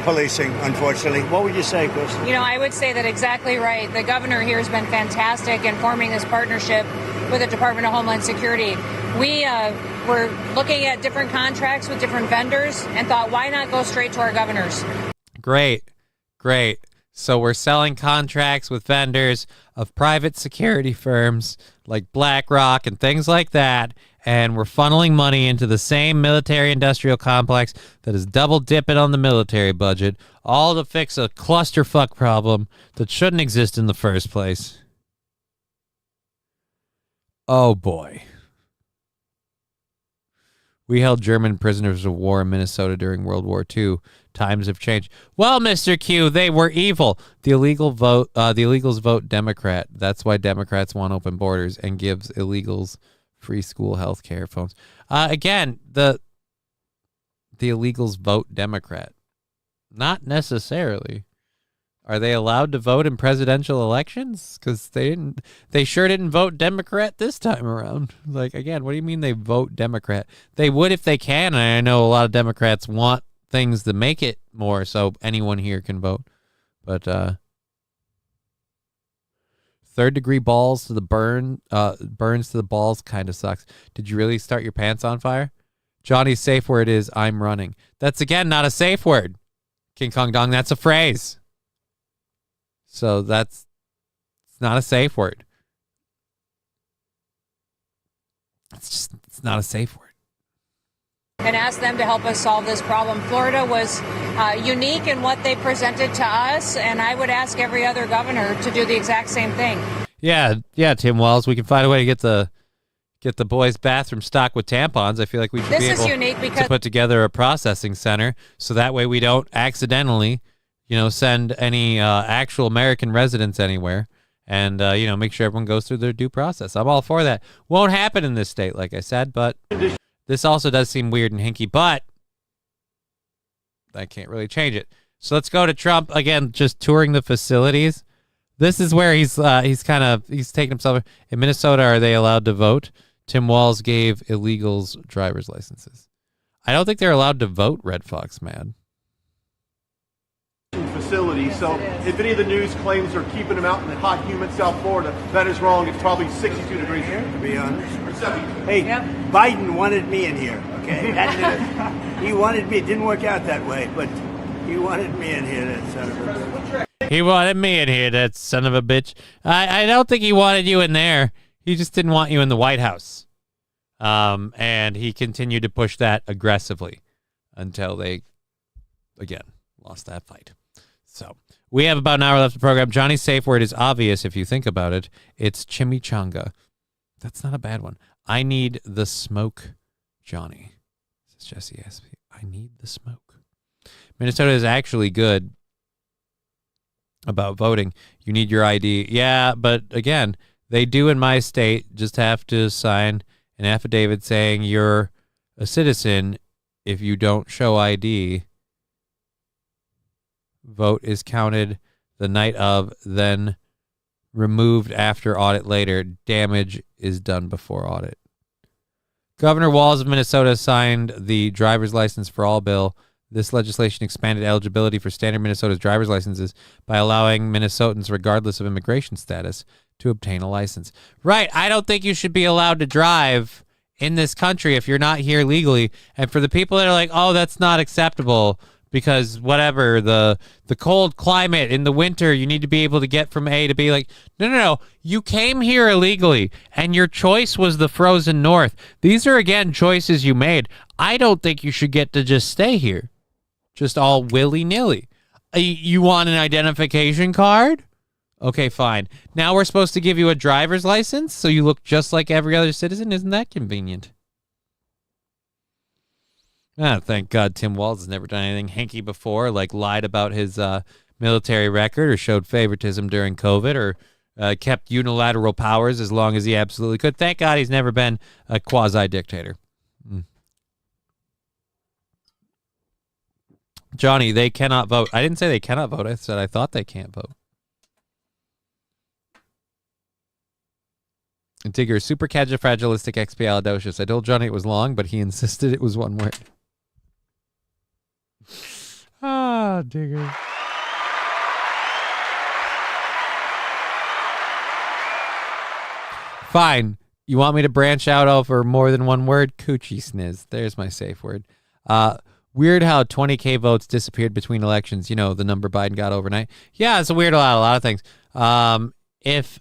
policing, unfortunately. What would you say, Chris? You know, I would say that exactly right. The governor here has been fantastic in forming this partnership with the Department of Homeland Security. We were looking at different contracts with different vendors and thought, why not go straight to our governors? Great. So we're selling contracts with vendors of private security firms like BlackRock and things like that, and we're funneling money into the same military-industrial complex that is double-dipping on the military budget, all to fix a clusterfuck problem that shouldn't exist in the first place. Oh, boy. We held German prisoners of war in Minnesota during World War II. Times have changed. Well, Mr. Q, they were evil. The illegals vote Democrat. That's why Democrats want open borders and gives illegals free school health care phones. Again, the illegals vote Democrat. Not necessarily. Are they allowed to vote in presidential elections? Because they sure didn't vote Democrat this time around. Like, again, what do you mean they vote Democrat? They would if they can. And I know a lot of Democrats want things to make it more so anyone here can vote. But third-degree balls to the burns to the balls kind of sucks. Did you really start your pants on fire? Johnny's safe word is I'm running. That's, again, not a safe word. King Kong Dong, that's a phrase. So it's not a safe word. It's not a safe word. And ask them to help us solve this problem. Florida was unique in what they presented to us, and I would ask every other governor to do the exact same thing. Yeah, Tim Wells. We can find a way to get the boys' bathroom stocked with tampons. I feel like we should be able to put together a processing center so that way we don't accidentally, send any actual American residents anywhere, and make sure everyone goes through their due process. I'm all for that. Won't happen in this state, like I said, but this also does seem weird and hinky, but I can't really change it. So let's go to Trump again, just touring the facilities. This is where he's taking himself. In Minnesota, are they allowed to vote? Tim Walz gave illegals driver's licenses. I don't think they're allowed to vote, Red Fox man. Facility. So if any of the news claims they're keeping them out in the hot, humid South Florida, that is wrong. It's probably 62 degrees here, to be honest. Or 72. Hey, Biden wanted me in here, okay? He wanted me. It didn't work out that way, but he wanted me in here, that son of a bitch. He wanted me in here, that son of a bitch. I don't think he wanted you in there. He just didn't want you in the White House. And he continued to push that aggressively until they, again, lost that fight. So we have about an hour left of the program. Johnny's safe word is obvious if you think about it. It's chimichanga. That's not a bad one. I need the smoke, Johnny. Says Jesse Espy. I need the smoke. Minnesota is actually good about voting. You need your ID. Yeah, but again, they do in my state just have to sign an affidavit saying you're a citizen. If you don't show ID, vote is counted the night of, then removed after audit later. Damage is done before audit. Governor Walz of Minnesota signed the driver's license for all bill. This legislation expanded eligibility for standard Minnesota's driver's licenses by allowing Minnesotans, regardless of immigration status, to obtain a license. Right. I don't think you should be allowed to drive in this country if you're not here legally. And for the people that are like, oh, that's not acceptable because whatever, the cold climate in the winter, you need to be able to get from A to B. Like, no. You came here illegally and your choice was the frozen north. These are, again, choices you made. I don't think you should get to just stay here. Just all willy-nilly. You want an identification card? Okay, fine. Now we're supposed to give you a driver's license so you look just like every other citizen? Isn't that convenient? Oh, thank God Tim Walz has never done anything hanky before, like lied about his military record or showed favoritism during COVID or kept unilateral powers as long as he absolutely could. Thank God he's never been a quasi-dictator. Johnny, they cannot vote. I didn't say they cannot vote. I said I thought they can't vote. Digger, supercalifragilisticexpialidocious. I told Johnny it was long, but he insisted it was one word. Digger. Fine. You want me to branch out over more than one word? Coochie sniz. There's my safe word. Weird how 20K votes disappeared between elections. You know, the number Biden got overnight. Yeah, it's a weird a lot of things. If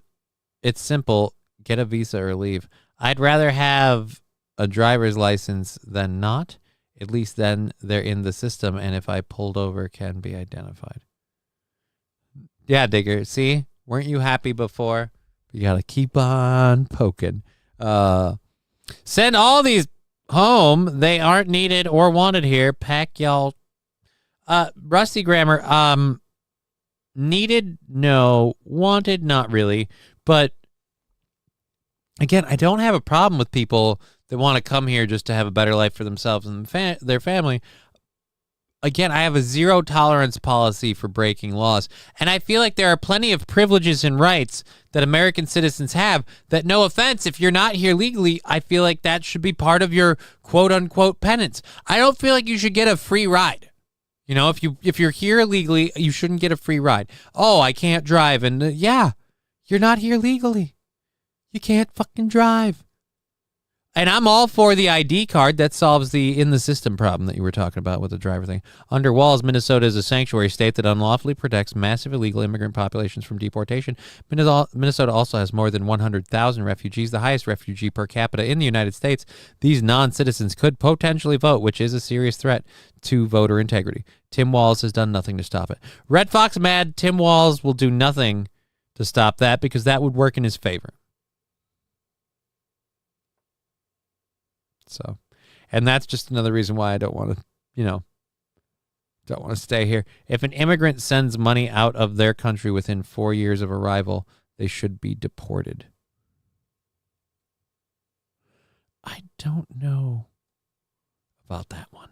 it's simple, get a visa or leave. I'd rather have a driver's license than not. At least then they're in the system, and if I pulled over, can be identified. Yeah, Digger. See? Weren't you happy before? You got to keep on poking. Send all these home. They aren't needed or wanted here. Pack y'all. Rusty Grammar. Needed? No. Wanted? Not really. But again, I don't have a problem with people that want to come here just to have a better life for themselves and their family. again, I have a zero tolerance policy for breaking laws. And I feel like there are plenty of privileges and rights that American citizens have that, no offense, if you're not here legally, I feel like that should be part of your quote unquote penance. I don't feel like you should get a free ride. You know, if you're here illegally, you shouldn't get a free ride. Oh, I can't drive. And yeah, you're not here legally. You can't fucking drive. And I'm all for the ID card. That solves the in the system problem that you were talking about with the driver thing. Under walls, Minnesota is a sanctuary state that unlawfully protects massive illegal immigrant populations from deportation. Minnesota also has more than 100,000 refugees, the highest refugee per capita in the United States. These non-citizens could potentially vote, which is a serious threat to voter integrity. Tim Walz has done nothing to stop it. Red Fox mad. Tim Walz will do nothing to stop that because that would work in his favor. So, and that's just another reason why I don't want to, don't want to stay here. If an immigrant sends money out of their country within 4 years of arrival, they should be deported. I don't know about that one.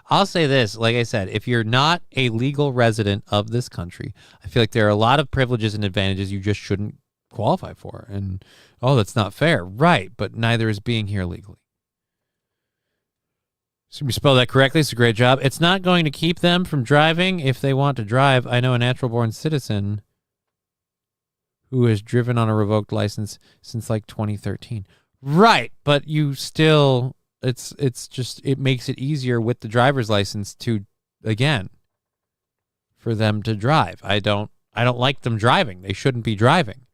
I'll say this, like I said, if you're not a legal resident of this country, I feel like there are a lot of privileges and advantages you just shouldn't qualify for. And oh, that's not fair. Right, but neither is being here legally. So we spelled that correctly. It's a great job. It's not going to keep them from driving if they want to drive. I know a natural-born citizen who has driven on a revoked license since like 2013. Right, but you still, it's just, it makes it easier with the driver's license to, again, for them to drive. I don't like them driving. They shouldn't be driving.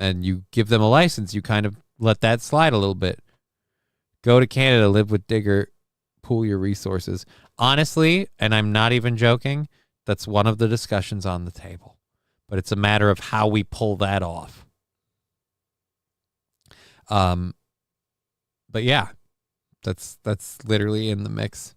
And you give them a license, you kind of let that slide a little bit. Go to Canada, live with Digger, pool your resources. Honestly, and I'm not even joking, that's one of the discussions on the table. But it's a matter of how we pull that off. But yeah, that's literally in the mix.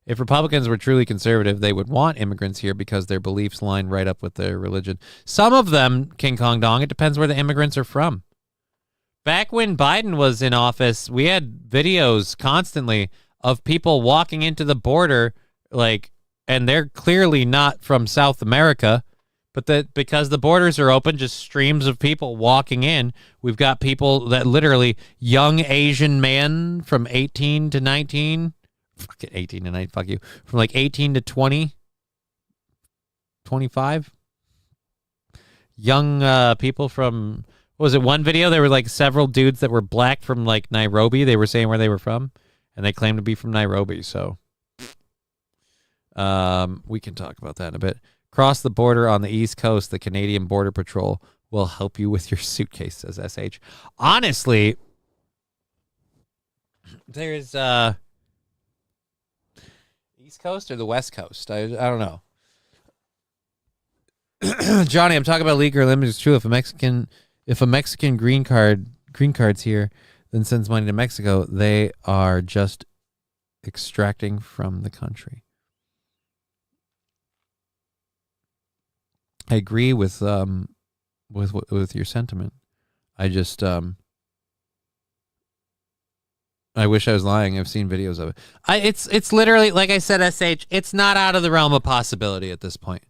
If Republicans were truly conservative, they would want immigrants here because their beliefs line right up with their religion. Some of them, King Kong Dong, it depends where the immigrants are from. Back when Biden was in office, we had videos constantly of people walking into the border, and they're clearly not from South America, but that because the borders are open, just streams of people walking in. We've got people that literally, young Asian men from 18 to 19, fuck it, 18 to 9, fuck you. From like 18 to 20, 25. Young people from, what was it, one video? There were like several dudes that were black from like Nairobi. They were saying where they were from, and they claimed to be from Nairobi. So we can talk about that in a bit. Cross the border on the East Coast. The Canadian Border Patrol will help you with your suitcase, says SH. Honestly, there's East Coast or the West Coast? I don't know. Johnny, I'm talking about legal or limited. It's true. If a Mexican green card's here, then sends money to Mexico, they are just extracting from the country. I agree with your sentiment. I just I wish I was lying. I've seen videos of it. It's literally, like I said, SH, it's not out of the realm of possibility at this point.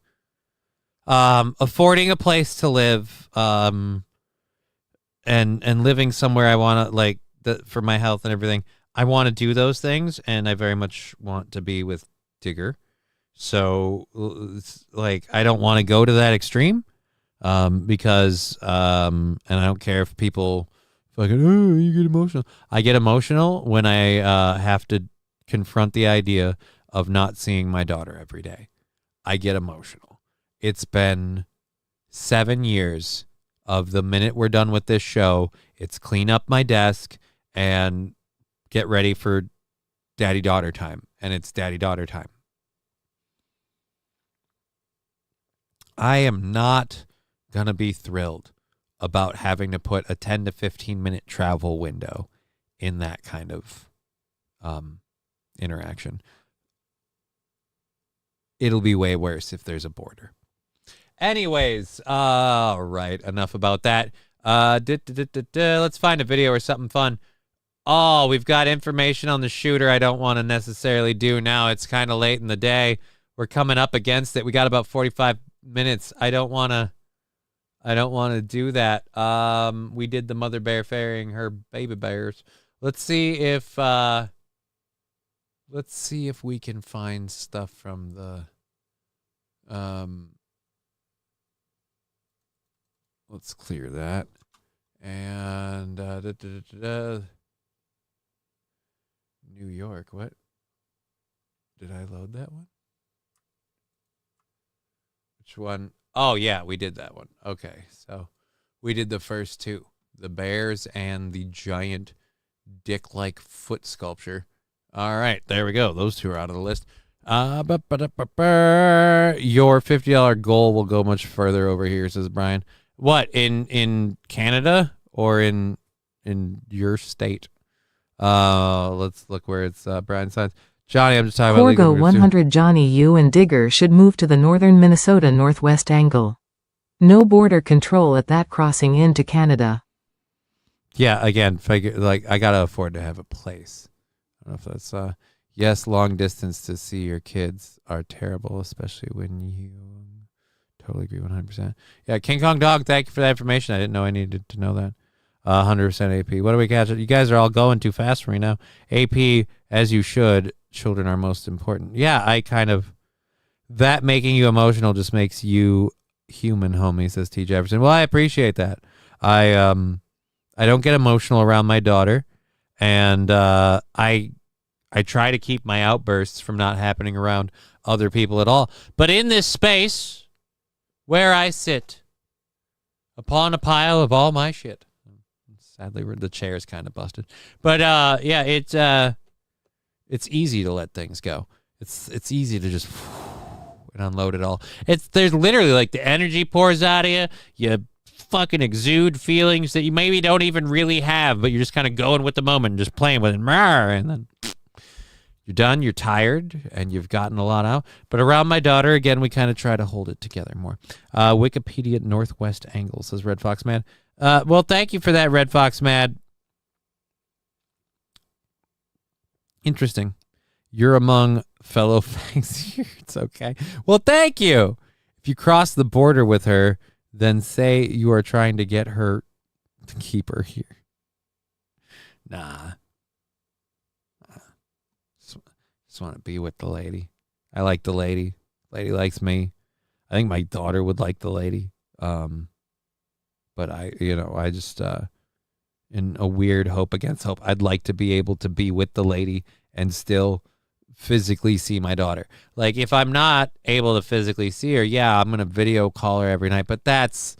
Affording a place to live, and living somewhere I want to, for my health and everything, I want to do those things, and I very much want to be with Digger. So, I don't want to go to that extreme, because, and I don't care if people fucking, oh, you get emotional. I get emotional when I have to confront the idea of not seeing my daughter every day. I get emotional. It's been 7 years of the minute we're done with this show, it's clean up my desk and get ready for daddy-daughter time. And it's daddy-daughter time. I am not going to be thrilled about having to put a 10 to 15 minute travel window in that kind of interaction. It'll be way worse if there's a border. Anyways, all right, enough about that. Let's find a video or something fun. Oh, we've got information on the shooter I don't want to necessarily do now. It's kind of late in the day. We're coming up against it. We got about 45 minutes. I don't want to do that. We did the mother bear ferrying her baby bears. Let's see if we can find stuff from the let's clear that. And New York, what? Did I load that one? Which one? Oh, yeah, we did that one. Okay, so we did the first two. The bears and the giant dick-like foot sculpture. All right, there we go. Those two are out of the list. Your $50 goal will go much further over here, says Brian. What, in Canada or in your state? Let's look where it's Brian signs. Johnny, I'm just talking about Corgo 100 Johnny, you and Digger should move to the northern Minnesota northwest angle. No border control at that crossing into Canada. Yeah, again, I gotta afford to have a place. I don't know if that's yes, long distance to see your kids are terrible, especially when you totally agree 100%. Yeah, King Kong Dog, thank you for that information. I didn't know I needed to know that. 100% AP. What do we catch? You guys are all going too fast for me now. AP, as you should. Children are most important. Yeah, that making you emotional just makes you human, homie, says T. Jefferson. Well, I appreciate that. I don't get emotional around my daughter, and I try to keep my outbursts from not happening around other people at all. But in this space where I sit upon a pile of all my shit, sadly the chair's kind of busted, but yeah, it's easy to let things go. It's easy to just and unload it all. There's literally like the energy pours out of you. You fucking exude feelings that you maybe don't even really have, but you're just kind of going with the moment and just playing with it. And then you're done, you're tired, and you've gotten a lot out. But around my daughter, again, we kind of try to hold it together more. Wikipedia Northwest Angle, says Red Fox Mad. Well, thank you for that, Red Fox Mad. Interesting. You're among fellow fangs here. It's okay. Well, thank you. If you cross the border with her, then say you are trying to get her to keep her here. Nah. Just want to be with the lady. I like the lady. Lady likes me. I think my daughter would like the lady. But I just in a weird hope against hope, I'd like to be able to be with the lady and still physically see my daughter. Like, if I'm not able to physically see her, yeah, I'm going to video call her every night, but that's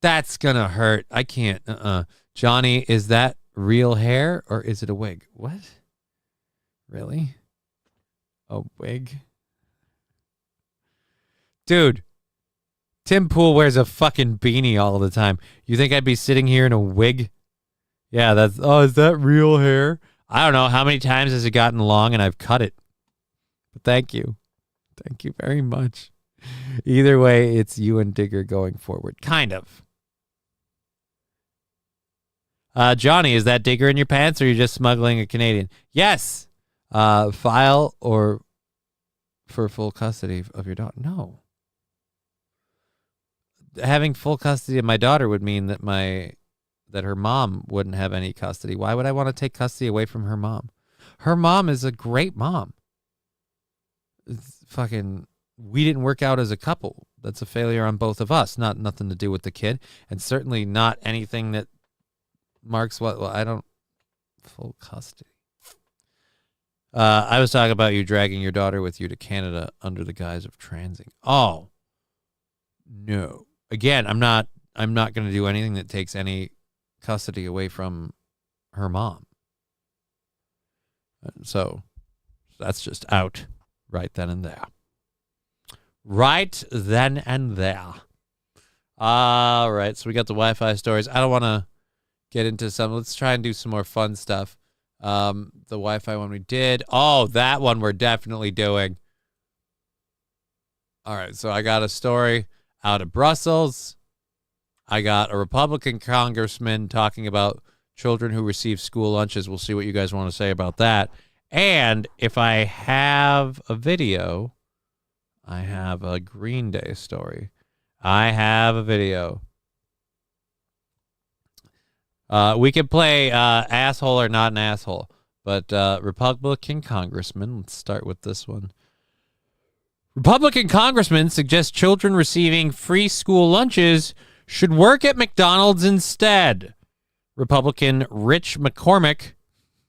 going to hurt. I can't. Johnny, is that real hair or is it a wig? What? Really? A wig? Dude, Tim Pool wears a fucking beanie all the time. You think I'd be sitting here in a wig? Yeah, is that real hair? I don't know. How many times has it gotten long and I've cut it? But thank you. Thank you very much. Either way, it's you and Digger going forward. Kind of. Johnny, is that Digger in your pants or are you just smuggling a Canadian? Yes. File or for full custody of your daughter? No. Having full custody of my daughter would mean that her mom wouldn't have any custody. Why would I want to take custody away from her mom? Her mom is a great mom. We didn't work out as a couple. That's a failure on both of us. Nothing to do with the kid, and certainly not anything that marks full custody. I was talking about you dragging your daughter with you to Canada under the guise of transing. Oh, no. Again, I'm not going to do anything that takes any custody away from her mom. So that's just out right then and there. Right then and there. All right, so we got the Wi-Fi stories. I don't want to get into some. Let's try and do some more fun stuff. The Wi-Fi one we did. Oh, that one we're definitely doing. All right, so I got a story out of Brussels. I got a Republican congressman talking about children who receive school lunches. We'll see what you guys want to say about that. And if I have a video, I have a Green Day story. I have a video. We could play asshole or not an asshole, but Republican congressman, let's start with this one. Republican congressman suggests children receiving free school lunches should work at McDonald's instead. Republican Rich McCormick,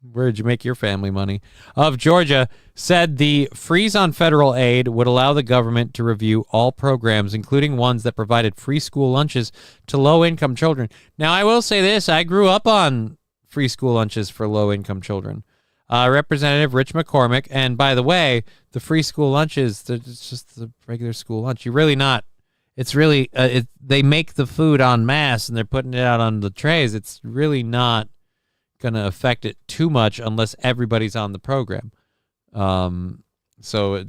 where'd you make your family money, of Georgia, said the freeze on federal aid would allow the government to review all programs, including ones that provided free school lunches to low-income children. Now, I will say this. I grew up on free school lunches for low-income children. Representative Rich McCormick, and by the way, the free school lunches, it's just the regular school lunch. You're really not. It's really, they make the food en masse, and they're putting it out on the trays. It's really not going to affect it too much unless everybody's on the program. So,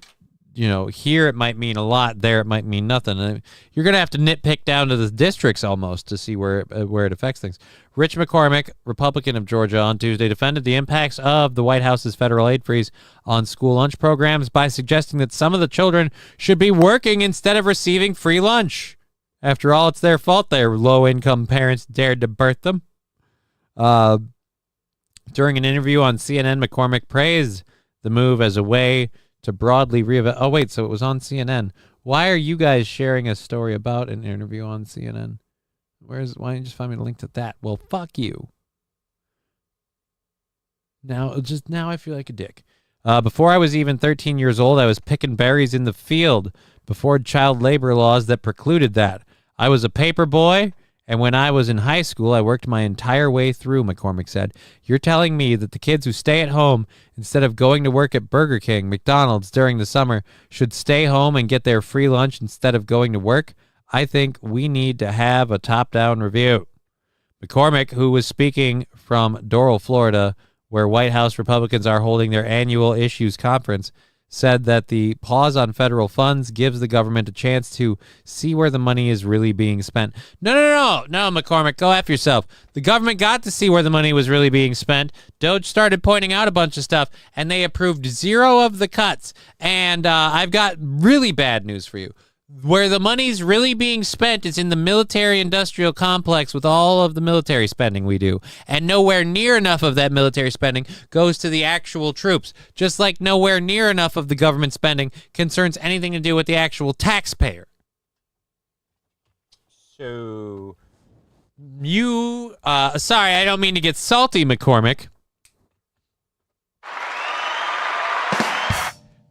here it might mean a lot, there it might mean nothing. You're going to have to nitpick down to the districts almost to see where it affects things. Rich McCormick, Republican of Georgia, on Tuesday defended the impacts of the White House's federal aid freeze on school lunch programs by suggesting that some of the children should be working instead of receiving free lunch. After all, it's their fault their low-income parents dared to birth them. During an interview on CNN, McCormick praised the move as a way to broadly reevaluate. Oh, wait, so it was on CNN. Why are you guys sharing a story about an interview on CNN? Why don't you just find me the link to that? Well, fuck you. Now I feel like a dick. Before I was even 13 years old, I was picking berries in the field before child labor laws that precluded that. I was a paper boy, and when I was in high school, I worked my entire way through, McCormick said. You're telling me that the kids who stay at home instead of going to work at Burger King, McDonald's during the summer should stay home and get their free lunch instead of going to work? I think we need to have a top-down review. McCormick, who was speaking from Doral, Florida, where White House Republicans are holding their annual issues conference, said that the pause on federal funds gives the government a chance to see where the money is really being spent. No, McCormick, go after yourself. The government got to see where the money was really being spent. Doge started pointing out a bunch of stuff, and they approved 0 of the cuts. And I've got really bad news for you. Where the money's really being spent is in the military-industrial complex with all of the military spending we do. And nowhere near enough of that military spending goes to the actual troops. Just like nowhere near enough of the government spending concerns anything to do with the actual taxpayer. So, sorry, I don't mean to get salty, McCormick.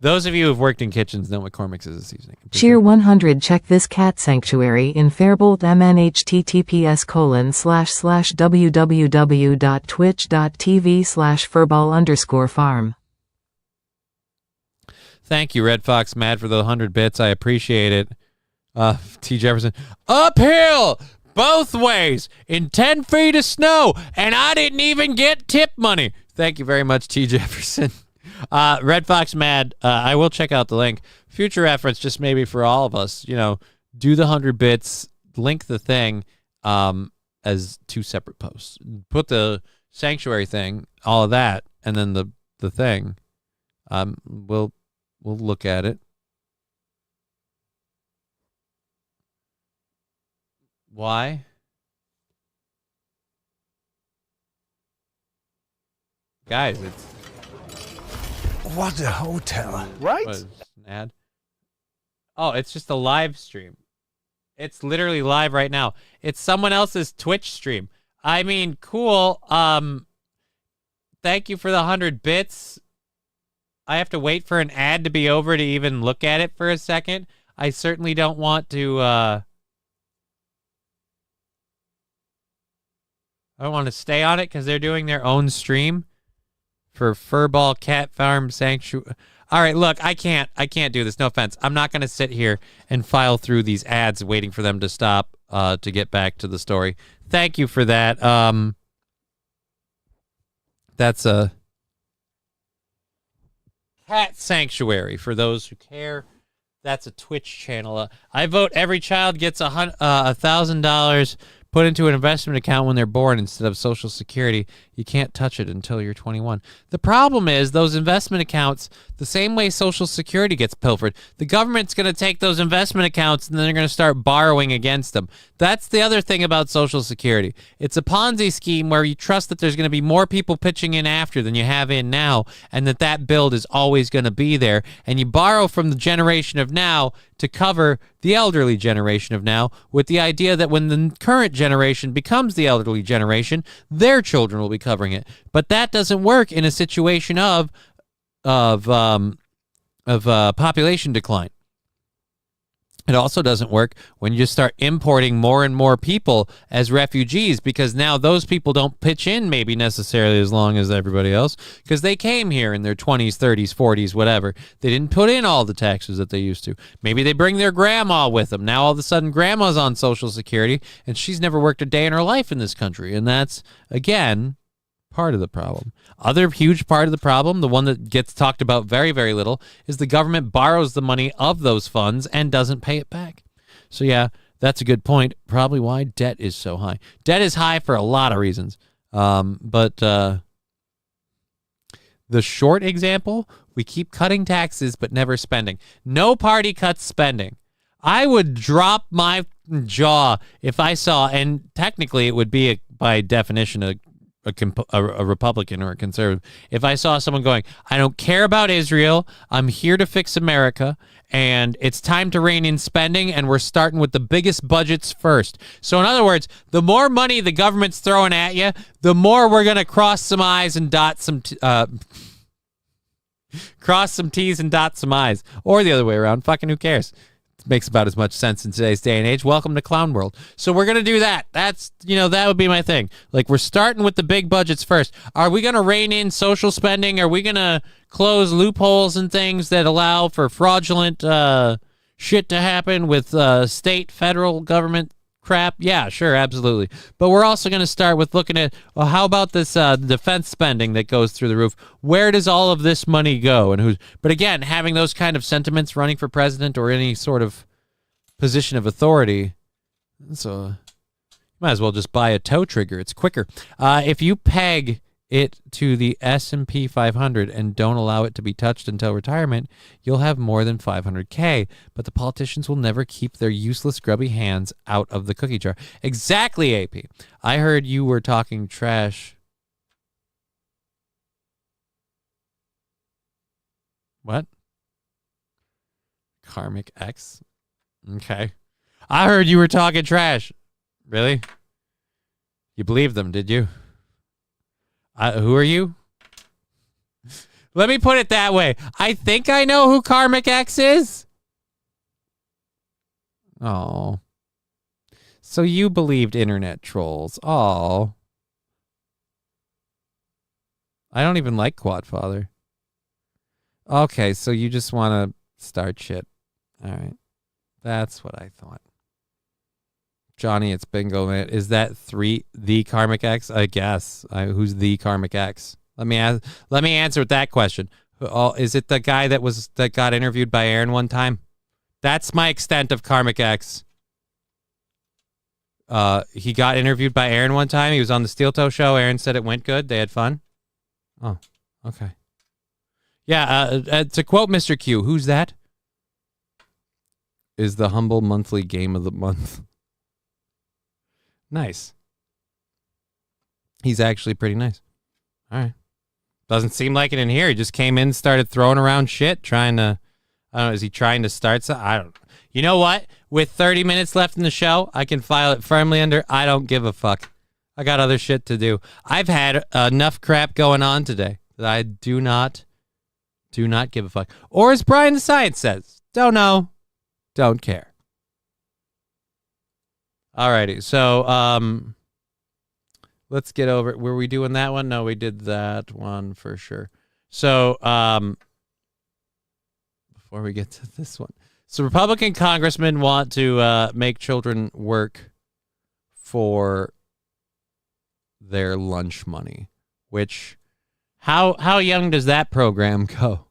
Those of you who have worked in kitchens know what McCormick's is a seasoning. Cheer 100. Check this cat sanctuary in Faribault, MN. https://www.twitch.tv/furball_farm. Thank you, Red Fox Mad, for the 100 bits. I appreciate it. T. Jefferson. Uphill! Both ways! In 10 feet of snow! And I didn't even get tip money! Thank you very much, T. Jefferson. Red Fox Mad, I will check out the link. Future reference, just maybe for all of us, do the 100 bits, link the thing as 2 separate posts. Put the sanctuary thing, all of that, and then the thing. We'll look at it. Why? Guys, it's... What a hotel. Right? What, an ad? Oh, it's just a live stream. It's literally live right now. It's someone else's Twitch stream. I mean, cool. Thank you for the 100 bits. I have to wait for an ad to be over to even look at it for a second. I certainly don't want to, I don't want to stay on it because they're doing their own stream for Furball Cat Farm Sanctuary. All right, look, I can't do this. No offense. I'm not going to sit here and file through these ads waiting for them to stop to get back to the story. Thank you for that. That's a cat sanctuary for those who care. That's a Twitch channel. I vote every child gets $1,000 put into an investment account when they're born instead of Social Security. You can't touch it until you're 21. The problem is those investment accounts, the same way Social Security gets pilfered, the government's going to take those investment accounts and then they're going to start borrowing against them. That's the other thing about Social Security. It's a Ponzi scheme where you trust that there's going to be more people pitching in after than you have in now, and that build is always going to be there. And you borrow from the generation of now to cover the elderly generation of now, with the idea that when the current generation becomes the elderly generation, their children will be covering it. But that doesn't work in a situation of population decline. It also doesn't work when you start importing more and more people as refugees, because now those people don't pitch in maybe necessarily as long as everybody else because they came here in their 20s, 30s, 40s, whatever. They didn't put in all the taxes that they used to. Maybe they bring their grandma with them. Now all of a sudden grandma's on Social Security and she's never worked a day in her life in this country. And that's, again, part of the problem. Other huge part of the problem, the one that gets talked about very, very little, is the government borrows the money of those funds and doesn't pay it back. So yeah, that's a good point. Probably why debt is so high. Debt is high for a lot of reasons. But the short example, we keep cutting taxes but never spending. No party cuts spending. I would drop my jaw if I saw, and technically it would be by definition a Republican or a conservative, if I saw someone going, I don't care about Israel, I'm here to fix America, and it's time to rein in spending, and we're starting with the biggest budgets first. So in other words, the more money the government's throwing at you, the more we're going to cross some I's and dot some cross some T's and dot some I's, or the other way around. Fucking who cares? Makes about as much sense in today's day and age. Welcome to Clown World. So we're going to do that. That's, that would be my thing. Like, we're starting with the big budgets first. Are we going to rein in social spending? Are we going to close loopholes and things that allow for fraudulent shit to happen with state, federal government crap? Yeah, sure, absolutely. But we're also going to start with looking at, well, how about this defense spending that goes through the roof? Where does all of this money go? And who's? But again, having those kind of sentiments running for president or any sort of position of authority, so you might as well just buy a tow trigger. It's quicker. If you peg it to the S&P 500 and don't allow it to be touched until retirement, you'll have more than 500K, but the politicians will never keep their useless, grubby hands out of the cookie jar. Exactly, AP. I heard you were talking trash. What? Karmic X? Okay. I heard you were talking trash. Really? You believed them, did you? Who are you? Let me put it that way. I think I know who Karmic X is. Oh. So you believed internet trolls. Oh. I don't even like Quadfather. Okay, so you just want to start shit. All right. That's what I thought. Johnny, it's bingo, man. Is that the Karmic X? I guess. Who's the Karmic X? Let me answer with that question. Is it the guy that got interviewed by Aaron one time? That's my extent of Karmic X. He got interviewed by Aaron one time. He was on the Steel Toe show. Aaron said it went good. They had fun. Oh, okay. Yeah, to quote Mr. Q, who's that? Is the humble monthly game of the month. Nice. He's actually pretty nice. All right. Doesn't seem like it in here. He just came in, started throwing around shit, trying to, I don't know, is he trying to start something? I don't know. You know what? With 30 minutes left in the show, I can file it firmly under, I don't give a fuck. I got other shit to do. I've had enough crap going on today that I do not give a fuck. Or as Brian the Science says, don't know, don't care. Alrighty, so let's get over it. Were we doing that one? No, we did that one for sure. So before we get to this one, so Republican congressmen want to make children work for their lunch money. Which, how young does that program go?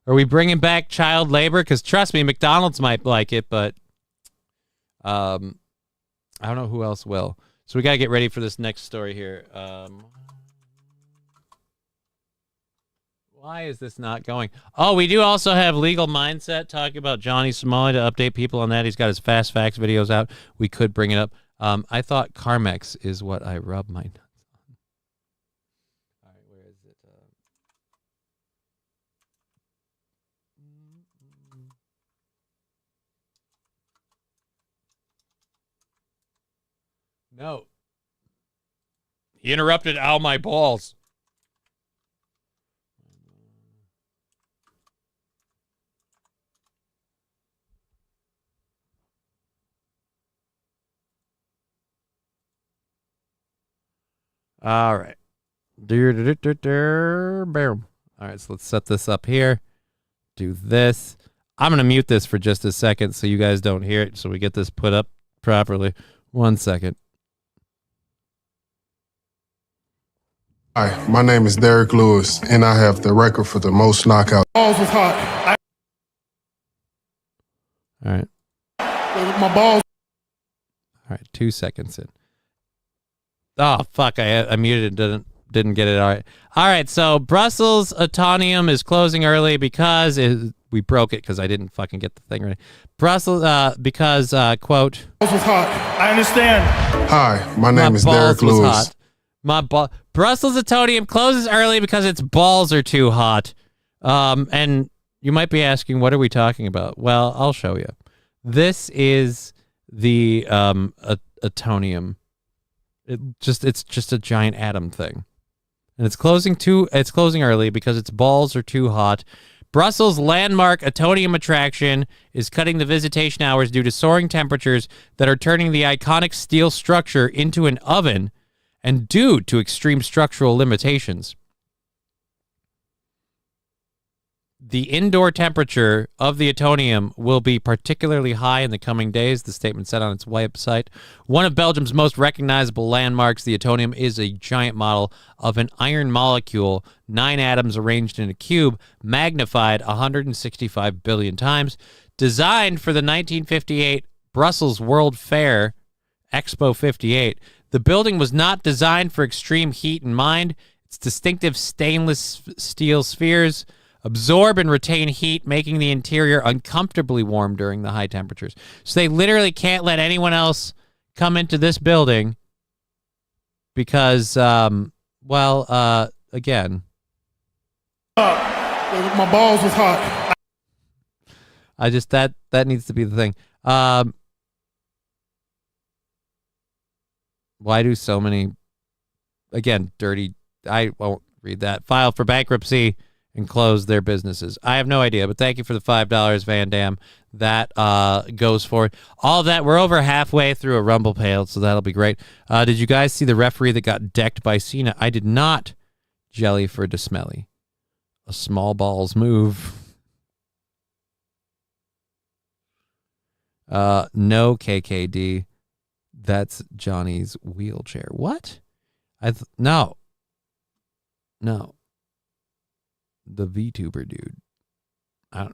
Are we bringing back child labor? Because trust me, McDonald's might like it, but I don't know who else will. So we got to get ready for this next story here. Why is this not going? Oh, we do also have Legal Mindset talking about Johnny Somali to update people on that. He's got his Fast Facts videos out. We could bring it up. I thought Carmex is what I rub my nuts on. All right, where is it? No. He interrupted Ow My Balls. All right. Boom. All right, so let's set this up here. Do this. I'm going to mute this for just a second so you guys don't hear it, so we get this put up properly. 1 second. Hi, my name is Derek Lewis, and I have the record for the most knockouts. Balls was hot. All right. My balls. All right, 2 seconds in. Oh, fuck, I muted it, didn't get it. All right, so Brussels Atonium is closing early because we broke it because I didn't fucking get the thing ready. Brussels, because, quote. Balls was hot. I understand. Hi, my name is Derek Lewis. Brussels Atonium closes early because its balls are too hot. And you might be asking, what are we talking about? Well, I'll show you. This is the Atonium. It's just a giant atom thing. And it's closing early because its balls are too hot. Brussels' landmark Atonium attraction is cutting the visitation hours due to soaring temperatures that are turning the iconic steel structure into an oven and due to extreme structural limitations. The indoor temperature of the Atonium will be particularly high in the coming days, the statement said on its website. One of Belgium's most recognizable landmarks, the Atonium is a giant model of an iron molecule, 9 atoms arranged in a cube, magnified 165 billion times. Designed for the 1958 Brussels World Fair, Expo 58, the building was not designed for extreme heat in mind. Its distinctive stainless steel spheres absorb and retain heat, making the interior uncomfortably warm during the high temperatures. So they literally can't let anyone else come into this building because, again. My balls was hot. I just, that needs to be the thing. Why do so many, again, dirty, I won't read that, file for bankruptcy and close their businesses. I have no idea, but thank you for the $5, Van Dam. That goes for it. All of that, we're over halfway through a Rumble pail, so that'll be great. Did you guys see the referee that got decked by Cena? I did not. Jelly for DeSmelly. A small balls move. No, KKD. That's Johnny's wheelchair. What? No. The VTuber dude. I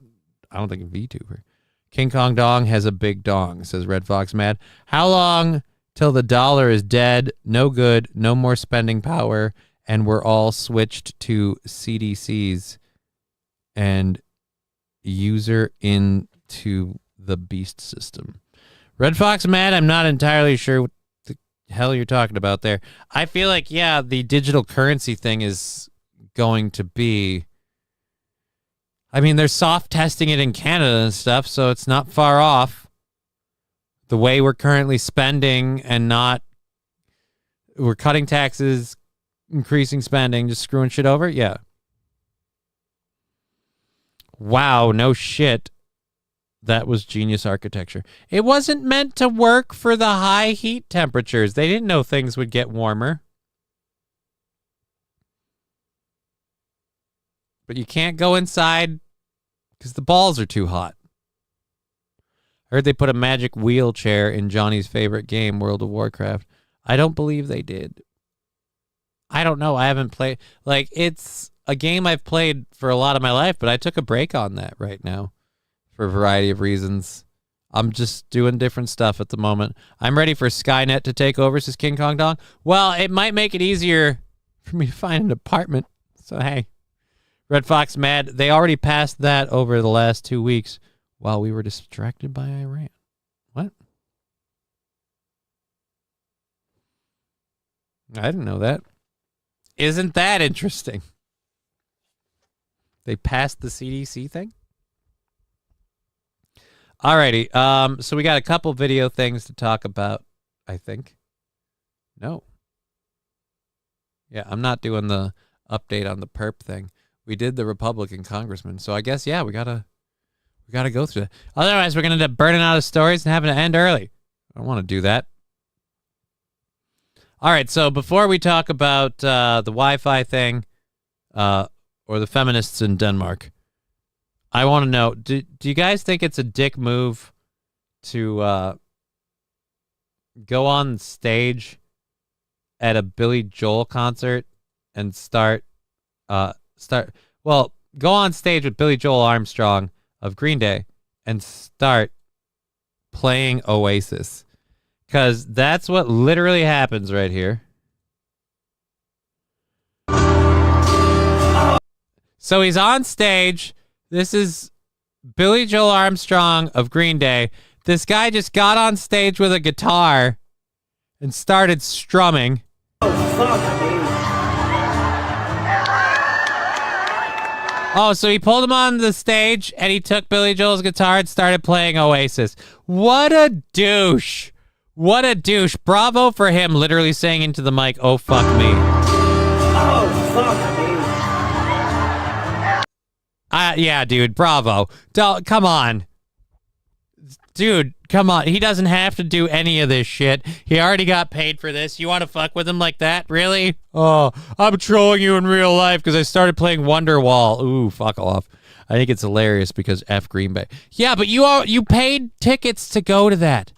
don't think a VTuber. King Kong Dong has a big dong, says Red Fox Mad. How long till the dollar is dead? No good, no more spending power, and we're all switched to CDCs and user into the beast system. Red Fox Mad, I'm not entirely sure what the hell you're talking about there. I feel like, yeah, the digital currency thing is going to be... I mean, they're soft testing it in Canada and stuff, so it's not far off. The way we're currently spending and we're cutting taxes, increasing spending, just screwing shit over. Yeah. Wow, no shit. That was genius architecture. It wasn't meant to work for the high heat temperatures. They didn't know things would get warmer. But you can't go inside because the balls are too hot. I heard they put a magic wheelchair in Johnny's favorite game, World of Warcraft. I don't believe they did. I don't know. I haven't played. Like, it's... a game I've played for a lot of my life, but I took a break on that right now for a variety of reasons. I'm just doing different stuff at the moment. I'm ready for Skynet to take over, says King Kong Dong. Well, it might make it easier for me to find an apartment. So, hey, Red Fox mad. They already passed that over the last 2 weeks while we were distracted by Iran. What? I didn't know that. Isn't that interesting? They passed the CDC thing? Alrighty, so we got a couple video things to talk about, I think. No. Yeah, I'm not doing the update on the perp thing. We did the Republican congressman, so I guess, yeah, we gotta go through that. Otherwise, we're gonna end up burning out of stories and having to end early. I don't want to do that. All right, so before we talk about the Wi-Fi thing or the feminists in Denmark, I want to know, do you guys think it's a dick move to go on stage at a Billy Joel concert and go on stage with Billy Joel Armstrong of Green Day and start playing Oasis? Because that's what literally happens right here. So he's on stage. This is Billy Joel Armstrong of Green Day. This guy just got on stage with a guitar and started strumming. Oh, so he pulled him on the stage and he took Billy Joel's guitar and started playing Oasis. What a douche. What a douche. Bravo for him literally saying into the mic, "Oh, fuck me." Oh, fuck me. Yeah, dude, bravo. Come on. Dude, come on. He doesn't have to do any of this shit. He already got paid for this. You want to fuck with him like that? Really? Oh, I'm trolling you in real life because I started playing Wonderwall. Ooh, fuck off. I think it's hilarious because F Green Bay. Yeah, but you paid tickets to go to that.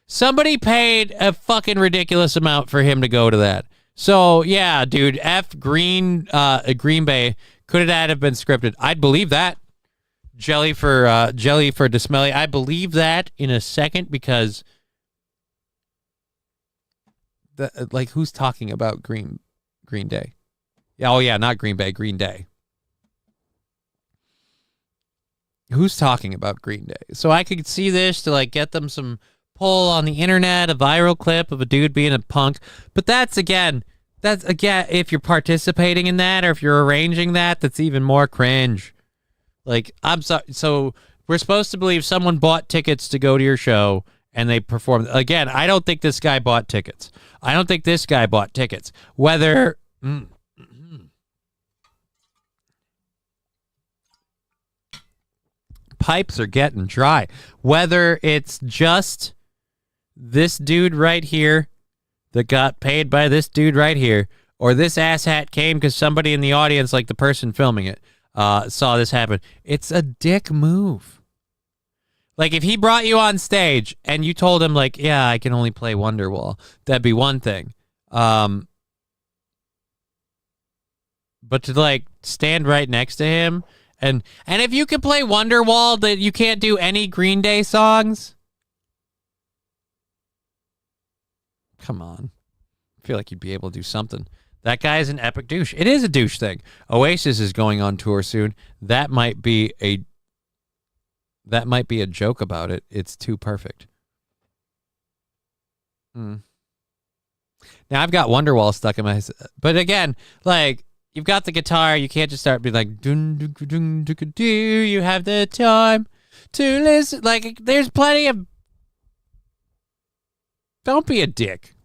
Somebody paid a fucking ridiculous amount for him to go to that. So, yeah, dude, F Green Bay. Could that have been scripted? I'd believe that. Jelly for Dismelly. I believe that in a second because who's talking about Green Day? Yeah, oh yeah, not Green Bay, Green Day. Who's talking about Green Day? So I could see this to get them some pull on the internet, a viral clip of a dude being a punk. But that's again, if you're participating in that or if you're arranging that, that's even more cringe. I'm sorry. So we're supposed to believe someone bought tickets to go to your show and they performed. Again, I don't think this guy bought tickets. I don't think this guy bought tickets. Whether pipes are getting dry. Whether it's just this dude right here that got paid by this dude right here, or this asshat came because somebody in the audience, like the person filming it, saw this happen. It's a dick move. If he brought you on stage and you told him, yeah, I can only play Wonderwall, that'd be one thing. But to stand right next to him and if you can play Wonderwall, that you can't do any Green Day songs. Come on. I feel like you'd be able to do something. That guy is an epic douche. It is a douche thing. Oasis is going on tour soon. That might be a joke about it. It's too perfect. Now I've got Wonderwall stuck in my head. But again, you've got the guitar. You can't just start being do you have the time to listen? There's plenty of... Don't be a dick.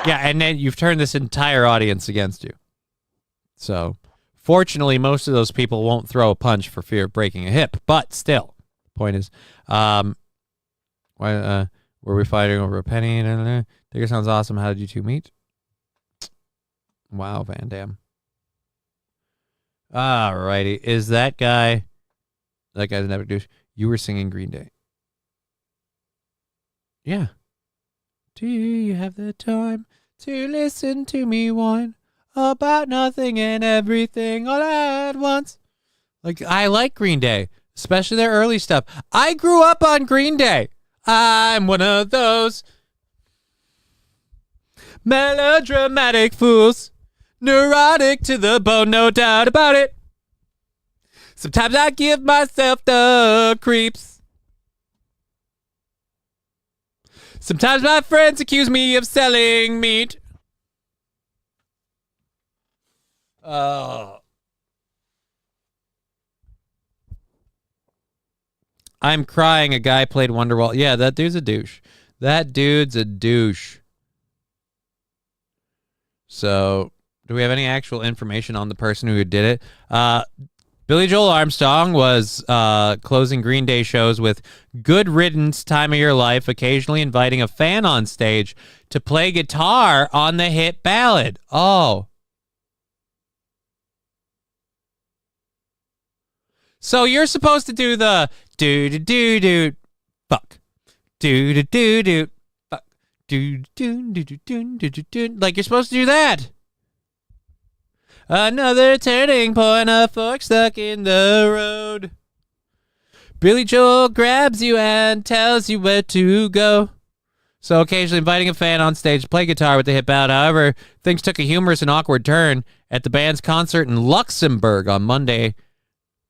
Yeah, and then you've turned this entire audience against you. So, fortunately, most of those people won't throw a punch for fear of breaking a hip. But still, point is, why were we fighting over a penny? Digger sounds awesome. How did you two meet? Wow, Van Damme. Alrighty, is that guy? That guy's an epic douche. You were singing Green Day. Yeah. Do you have the time to listen to me whine about nothing and everything all at once? Like, I like Green Day, especially their early stuff. I grew up on Green Day. I'm one of those melodramatic fools, neurotic to the bone, no doubt about it. Sometimes I give myself the creeps. Sometimes my friends accuse me of selling meat. I'm crying. A guy played Wonderwall. Yeah, that dude's a douche. That dude's a douche. So, do we have any actual information on the person who did it? Billy Joel Armstrong was closing Green Day shows with Good Riddance, Time of Your Life, occasionally inviting a fan on stage to play guitar on the hit ballad. Oh. So you're supposed to do the do-do-do-do, fuck, do-do-do-do, fuck, do-do-do-do-do-do-do, like you're supposed to do that. Another turning point, a fork stuck in the road. Billy Joel grabs you and tells you where to go. So occasionally inviting a fan on stage to play guitar with the hit ballad. However, things took a humorous and awkward turn at the band's concert in Luxembourg on Monday,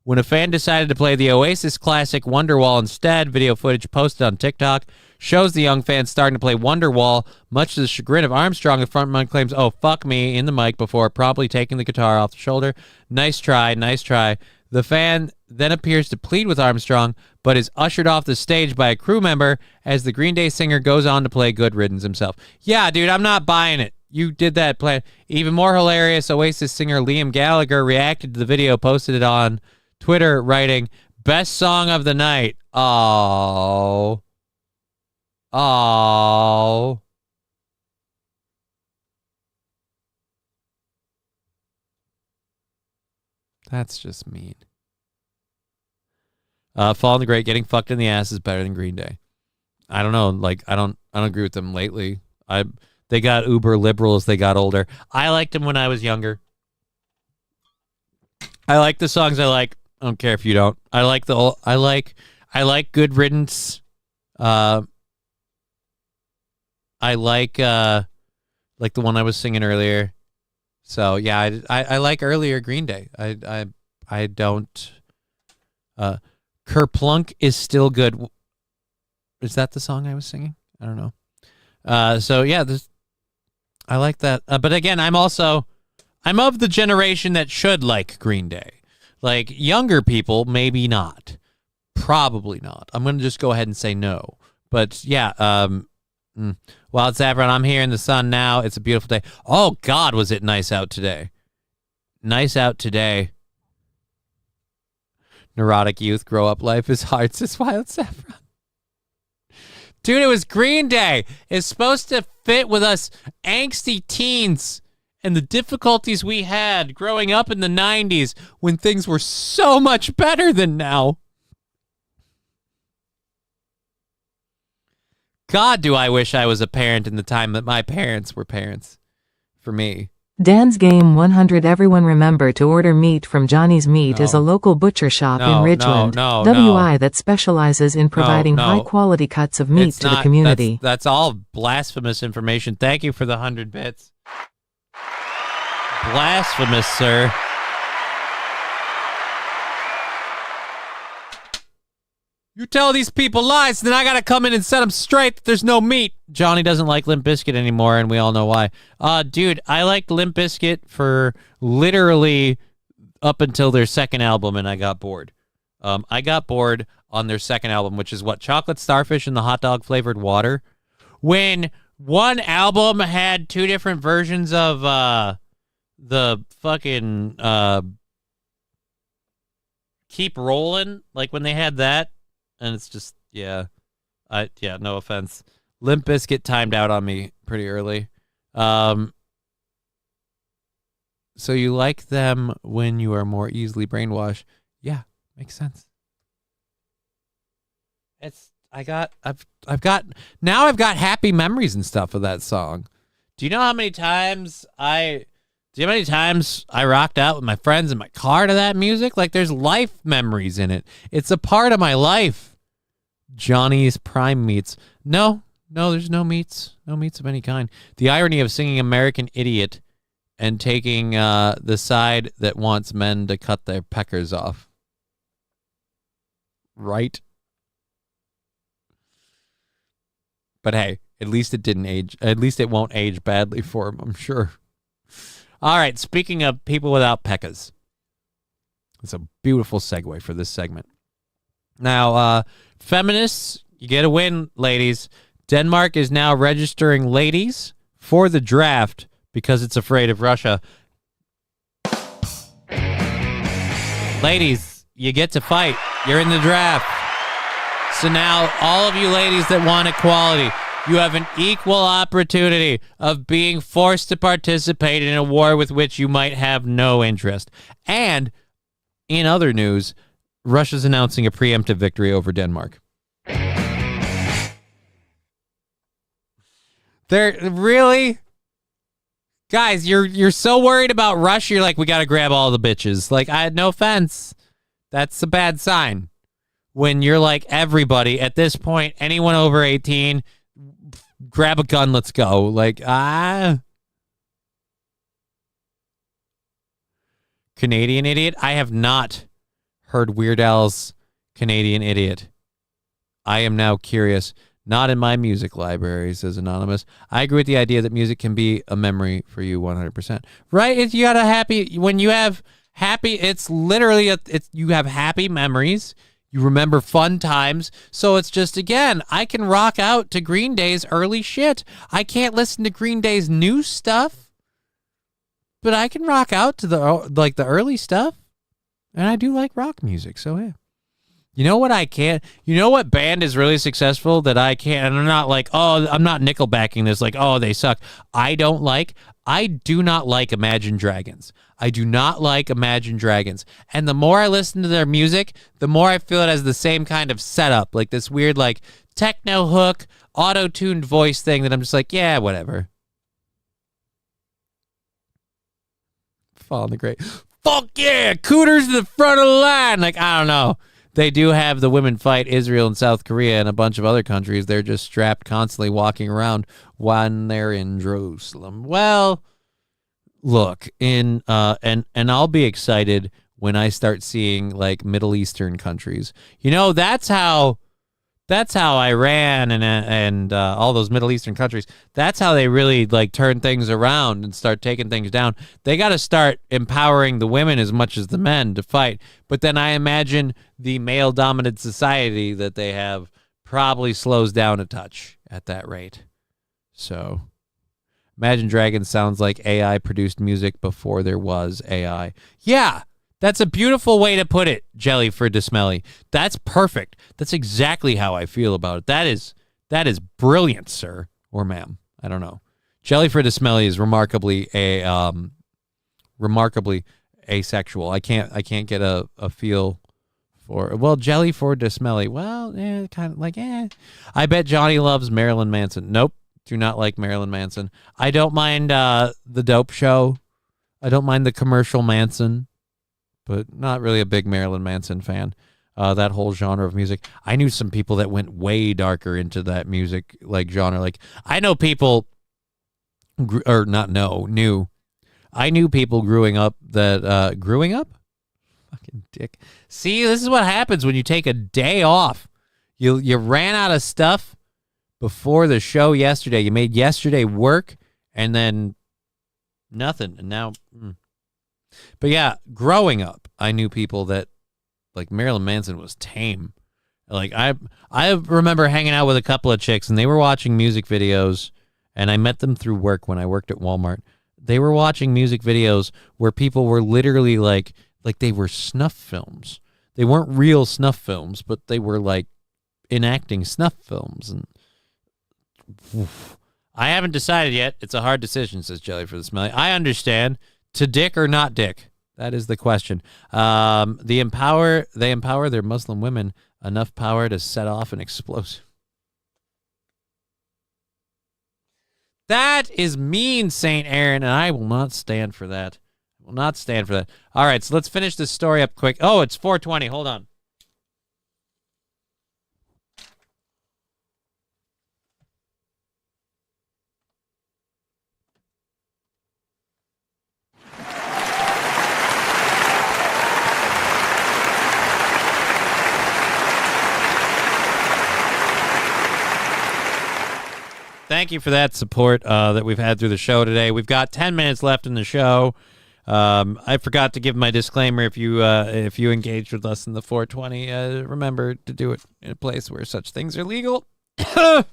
when a fan decided to play the Oasis classic Wonderwall instead. Video footage posted on TikTok shows the young fan starting to play Wonderwall, much to the chagrin of Armstrong. The frontman claims, "Oh, fuck me," in the mic before promptly taking the guitar off the shoulder. Nice try, nice try. The fan then appears to plead with Armstrong, but is ushered off the stage by a crew member as the Green Day singer goes on to play Good Riddance himself. Yeah, dude, I'm not buying it. You did that play. Even more hilarious, Oasis singer Liam Gallagher reacted to the video, posted it on Twitter, writing, "Best song of the night." Oh. Oh. That's just mean. Fall in the Great, getting fucked in the ass is better than Green Day. I don't know. Like, I don't agree with them lately. They got uber liberal as they got older. I liked them when I was younger. I like the songs I like. I don't care if you don't. I like Good Riddance. I like the one I was singing earlier. So yeah, I like earlier Green Day. I don't. Kerplunk is still good. Is that the song I was singing? I don't know. So yeah, I like that. But again, I'm of the generation that should like Green Day. Like, younger people, maybe not. Probably not. I'm going to just go ahead and say no. But, yeah, while it's Avron, I'm here in the sun now. It's a beautiful day. Oh, God, was it nice out today. Nice out today. Neurotic youth grow up. Life is hard, says Wild Saffron. Dude, it was Green Day. It's supposed to fit with us angsty teens and the difficulties we had growing up in the 90s when things were so much better than now. God, do I wish I was a parent in the time that my parents were parents for me. Dan's Game 100. Everyone remember to order meat from Johnny's Meat is a local butcher shop in Ridgeland, WI that specializes in providing high-quality cuts of meat to the community. That's all blasphemous information. Thank you for the 100 bits. Blasphemous, sir. You tell these people lies, then I gotta come in and set them straight that there's no meat. Johnny doesn't like Limp Bizkit anymore, and we all know why. Dude, I liked Limp Bizkit for literally up until their second album, and I got bored. I got bored on their second album, which is what? Chocolate Starfish and the hot dog flavored water. When one album had two different versions of the fucking Keep Rolling, like when they had that. And it's just, no offense. Limp Bizkit timed out on me pretty early. So you like them when you are more easily brainwashed. Yeah, makes sense. I've got happy memories and stuff of that song. Do you know how many times I rocked out with my friends in my car to that music? Like, there's life memories in it. It's a part of my life. Johnny's Prime Meats. No, there's no meats. No meats of any kind. The irony of singing American Idiot and taking the side that wants men to cut their peckers off. Right? But hey, at least it didn't age. At least it won't age badly for him, I'm sure. All right, speaking of people without peccas. It's a beautiful segue for this segment. Now, feminists, you get a win, ladies. Denmark is now registering ladies for the draft because it's afraid of Russia. Ladies, you get to fight. You're in the draft. So now, all of you ladies that want equality, you have an equal opportunity of being forced to participate in a war with which you might have no interest. And in other news, Russia's announcing a preemptive victory over Denmark. They're really, guys, you're so worried about Russia. You're like, we got to grab all the bitches. Like, I had no offense. That's a bad sign. When you're like, everybody at this point, anyone over 18, grab a gun, let's go. Like, Canadian Idiot. I have not heard Weird Al's Canadian Idiot. I am now curious. Not in my music library, says Anonymous. I agree with the idea that music can be a memory for you 100%. Right? You got a happy, when you have happy, it's literally, you have happy memories. You remember fun times. So it's just, again, I can rock out to Green Day's early shit. I can't listen to Green Day's new stuff, but I can rock out to the early stuff. And I do like rock music, so yeah. You know what I can't? You know what band is really successful that I can't? And I'm not like, oh, I'm not Nickelbacking this, like, oh, they suck. I do not like Imagine Dragons. I do not like Imagine Dragons. And the more I listen to their music, the more I feel it has the same kind of setup, like this weird, like, techno hook, auto-tuned voice thing that I'm just like, yeah, whatever. Fall in the grave. Fuck yeah, Cooters to the front of the line. Like, I don't know. They do have the women fight Israel and South Korea and a bunch of other countries. They're just strapped constantly walking around when they're in Jerusalem. Well, look, and I'll be excited when I start seeing like Middle Eastern countries. You know, that's how Iran and all those Middle Eastern countries, that's how they really like turn things around and start taking things down. They got to start empowering the women as much as the men to fight. But then I imagine the male-dominant society that they have probably slows down a touch at that rate. So Imagine Dragons sounds like AI-produced music before there was AI. Yeah. That's a beautiful way to put it, Jelly for Dismelly. That's perfect. That's exactly how I feel about it. That is brilliant, sir or ma'am. I don't know. Jelly for Dismelly is remarkably asexual. I can't get a feel for, well, Jelly for Dismelly. Well, yeah, kind of like, I bet Johnny loves Marilyn Manson. Nope, do not like Marilyn Manson. I don't mind the Dope Show. I don't mind the commercial Manson. But not really a big Marilyn Manson fan. That whole genre of music. I knew some people that went way darker into that music like genre. Like I know people, knew. I knew people growing up that fucking dick. See, this is what happens when you take a day off. You ran out of stuff before the show yesterday. You made yesterday work, and then nothing, and now. But yeah, growing up, I knew people that, like, Marilyn Manson was tame. Like, I remember hanging out with a couple of chicks, and they were watching music videos, and I met them through work when I worked at Walmart. They were watching music videos where people were literally, like they were snuff films. They weren't real snuff films, but they were, like, enacting snuff films. And I haven't decided yet. It's a hard decision, says Jelly for the Smelly. I understand. To dick or not dick? That is the question. They empower their Muslim women. enough power to set off an explosion. That is mean, St. Aaron, and I will not stand for that. I will not stand for that. All right, so let's finish this story up quick. Oh, it's 4:20. Hold on. Thank you for that support that we've had through the show today. We've got 10 minutes left in the show. I forgot to give my disclaimer. If you engaged with us in the 420, remember to do it in a place where such things are legal. My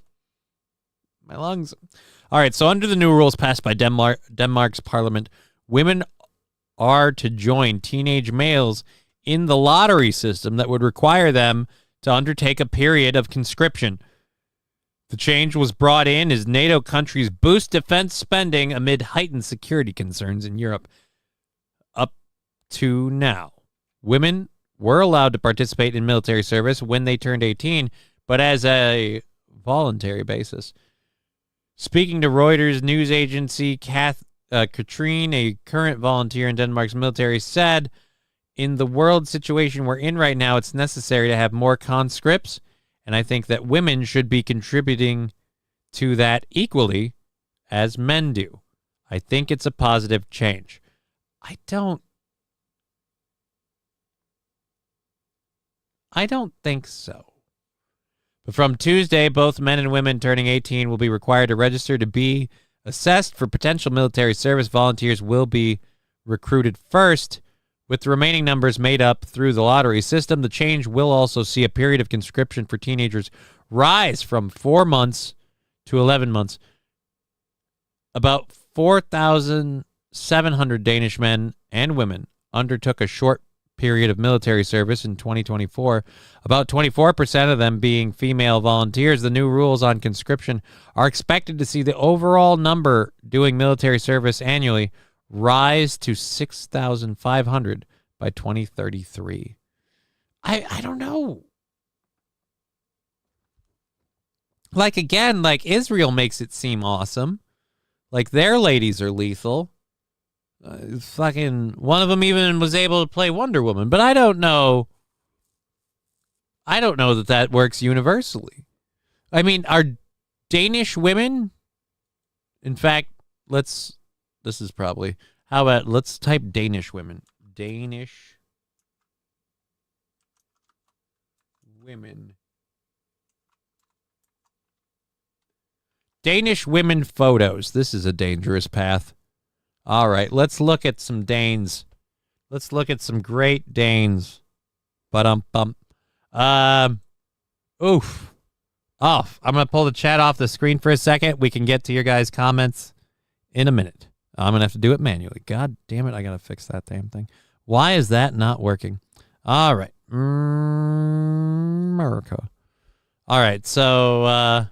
lungs. All right, so under the new rules passed by Denmark's parliament, women are to join teenage males in the lottery system that would require them to undertake a period of conscription. The change was brought in as NATO countries boost defense spending amid heightened security concerns in Europe. Up to now, women were allowed to participate in military service when they turned 18, but as a voluntary basis. Speaking to Reuters news agency, Katrine, a current volunteer in Denmark's military, said, "In the world situation we're in right now, it's necessary to have more conscripts. And I think that women should be contributing to that equally as men do. I think it's a positive change." I don't think so. But from Tuesday, both men and women turning 18 will be required to register to be assessed for potential military service. Volunteers will be recruited first, with the remaining numbers made up through the lottery system. The change will also see a period of conscription for teenagers rise from 4 months to 11 months. About 4,700 Danish men and women undertook a short period of military service in 2024, about 24% of them being female volunteers. The new rules on conscription are expected to see the overall number doing military service annually rise to 6,500 by 2033. I don't know. Like, again, like Israel makes it seem awesome. Like their ladies are lethal. Fucking one of them even was able to play Wonder Woman, but I don't know. I don't know that works universally. I mean, are Danish women? In fact, this is probably, how about let's type Danish women. Danish women. Danish women photos. This is a dangerous path. All right, let's look at some Danes. Let's look at some great Danes. Ba-dum-bum. Oof. Off. I'm going to pull the chat off the screen for a second. We can get to your guys' comments in a minute. I'm going to have to do it manually. God damn it, I got to fix that damn thing. Why is that not working? All right. America. All right, so...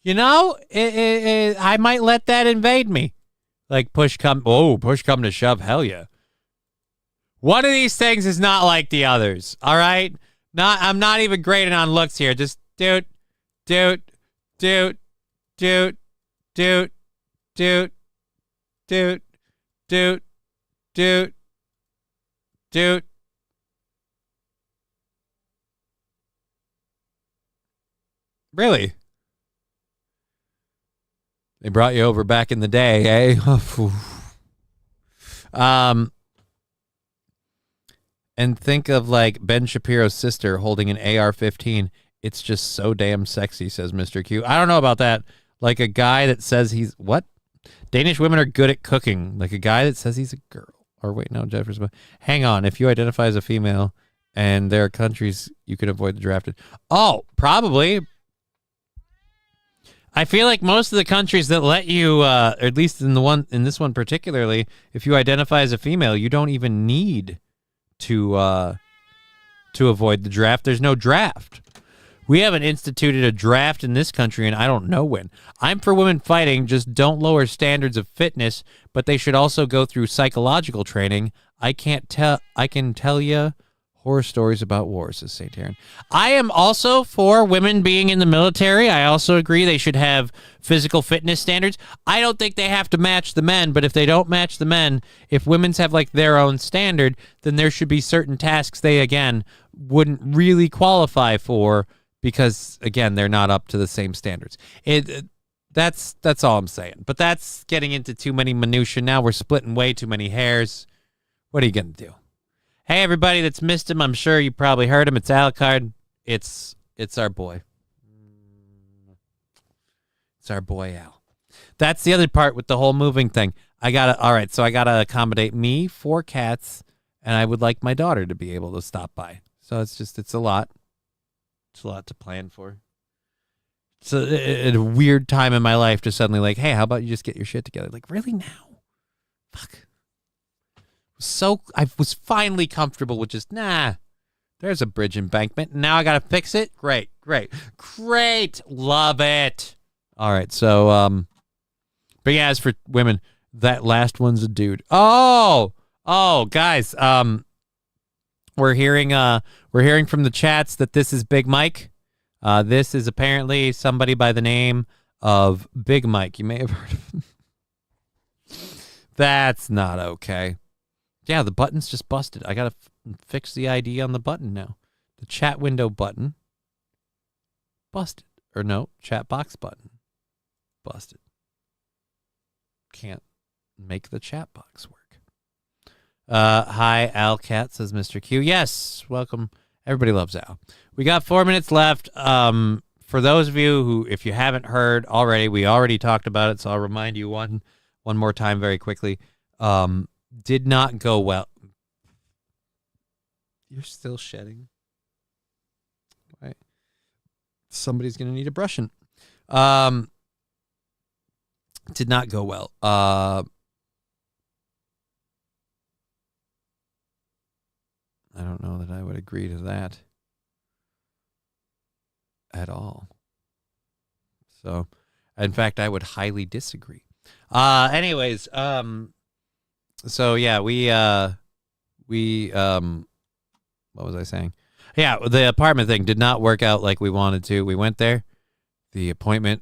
you know, I might let that invade me. Like push come to shove, hell yeah. One of these things is not like the others, all right? I'm not even grading on looks here. Just doot. Really? They brought you over back in the day, eh? And think of like Ben Shapiro's sister holding an AR-15. It's just so damn sexy, says Mr. Q. I don't know about that. Like a guy that says he's what? Danish women are good at cooking. Like a guy that says he's a girl. Or wait, no, Jeffers. Hang on. If you identify as a female and there are countries you can avoid the drafted. Oh, probably. I feel like most of the countries that let you, or at least in this one particularly, if you identify as a female, you don't even need to avoid the draft. There's no draft. We haven't instituted a draft in this country, and I don't know when. I'm for women fighting. Just don't lower standards of fitness, but they should also go through psychological training. I can tell you, Horror stories about wars, says St. Aaron. I am also for women being in the military. I also agree they should have physical fitness standards. I don't think they have to match the men, but if they don't match the men, if women's have like their own standard, then there should be certain tasks they, again, wouldn't really qualify for because, again, they're not up to the same standards. That's all I'm saying. But that's getting into too many minutiae. Now we're splitting way too many hairs. What are you going to do? Hey, everybody that's missed him, I'm sure you probably heard him. It's Alucard. It's our boy. It's our boy, Al. That's the other part with the whole moving thing. All right, so I got to accommodate me, 4 cats, and I would like my daughter to be able to stop by. So it's a lot. It's a lot to plan for. It's a weird time in my life to suddenly like, hey, how about you just get your shit together? Like, really now? Fuck. So I was finally comfortable with just, there's a bridge embankment. Now I got to fix it. Great. Love it. All right. So, but yeah, as for women, that last one's a dude. Oh, guys, we're hearing from the chats that this is Big Mike. This is apparently somebody by the name of Big Mike. You may have heard of him. That's not okay. Yeah, the button's just busted. I got to fix the ID on the button now. The chat window button, busted. Or no, chat box button, busted. Can't make the chat box work. Hi, Al Cat, says Mr. Q. Yes, welcome. Everybody loves Al. We got 4 minutes left. For those of you who, if you haven't heard already, we already talked about it, so I'll remind you one more time very quickly. Did not go well. You're still shedding. Right. Somebody's going to need a brushing. Did not go well. I don't know that I would agree to that at all. So, in fact, I would highly disagree. Anyways, so yeah, we what was I saying? Yeah, the apartment thing did not work out like we wanted to. We went there. The appointment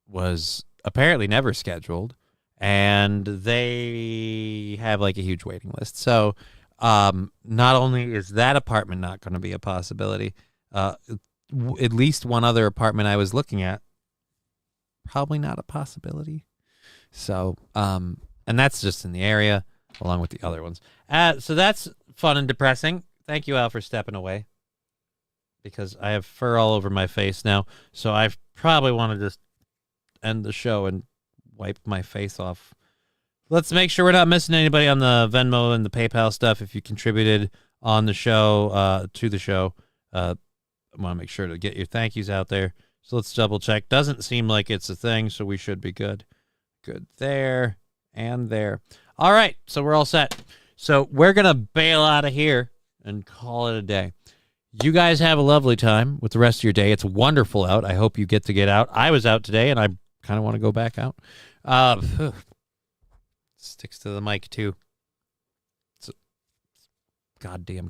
was apparently never scheduled, and they have like a huge waiting list. So, not only is that apartment not going to be a possibility, at least one other apartment I was looking at, probably not a possibility. So, and that's just in the area, along with the other ones. So that's fun and depressing. Thank you, Al, for stepping away. Because I have fur all over my face now, so I probably want to just end the show and wipe my face off. Let's make sure we're not missing anybody on the Venmo and the PayPal stuff. If you contributed on the show, to the show, I want to make sure to get your thank yous out there. So let's double check. Doesn't seem like it's a thing, so we should be good. Good there and there. All right, so we're all set. So we're going to bail out of here and call it a day. You guys have a lovely time with the rest of your day. It's wonderful out. I hope you get to get out. I was out today, and I kind of want to go back out. Sticks to the mic, too. It's a goddamn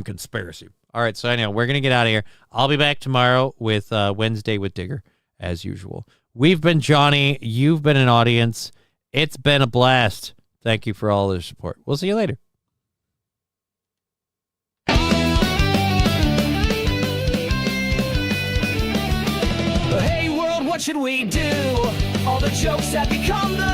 conspiracy. All right, so anyhow, we're going to get out of here. I'll be back tomorrow with Wednesday with Digger, as usual. We've been Johnny. You've been an audience. It's been a blast. Thank you for all the support. We'll see you later. Hey world, what should we do? All the jokes have become the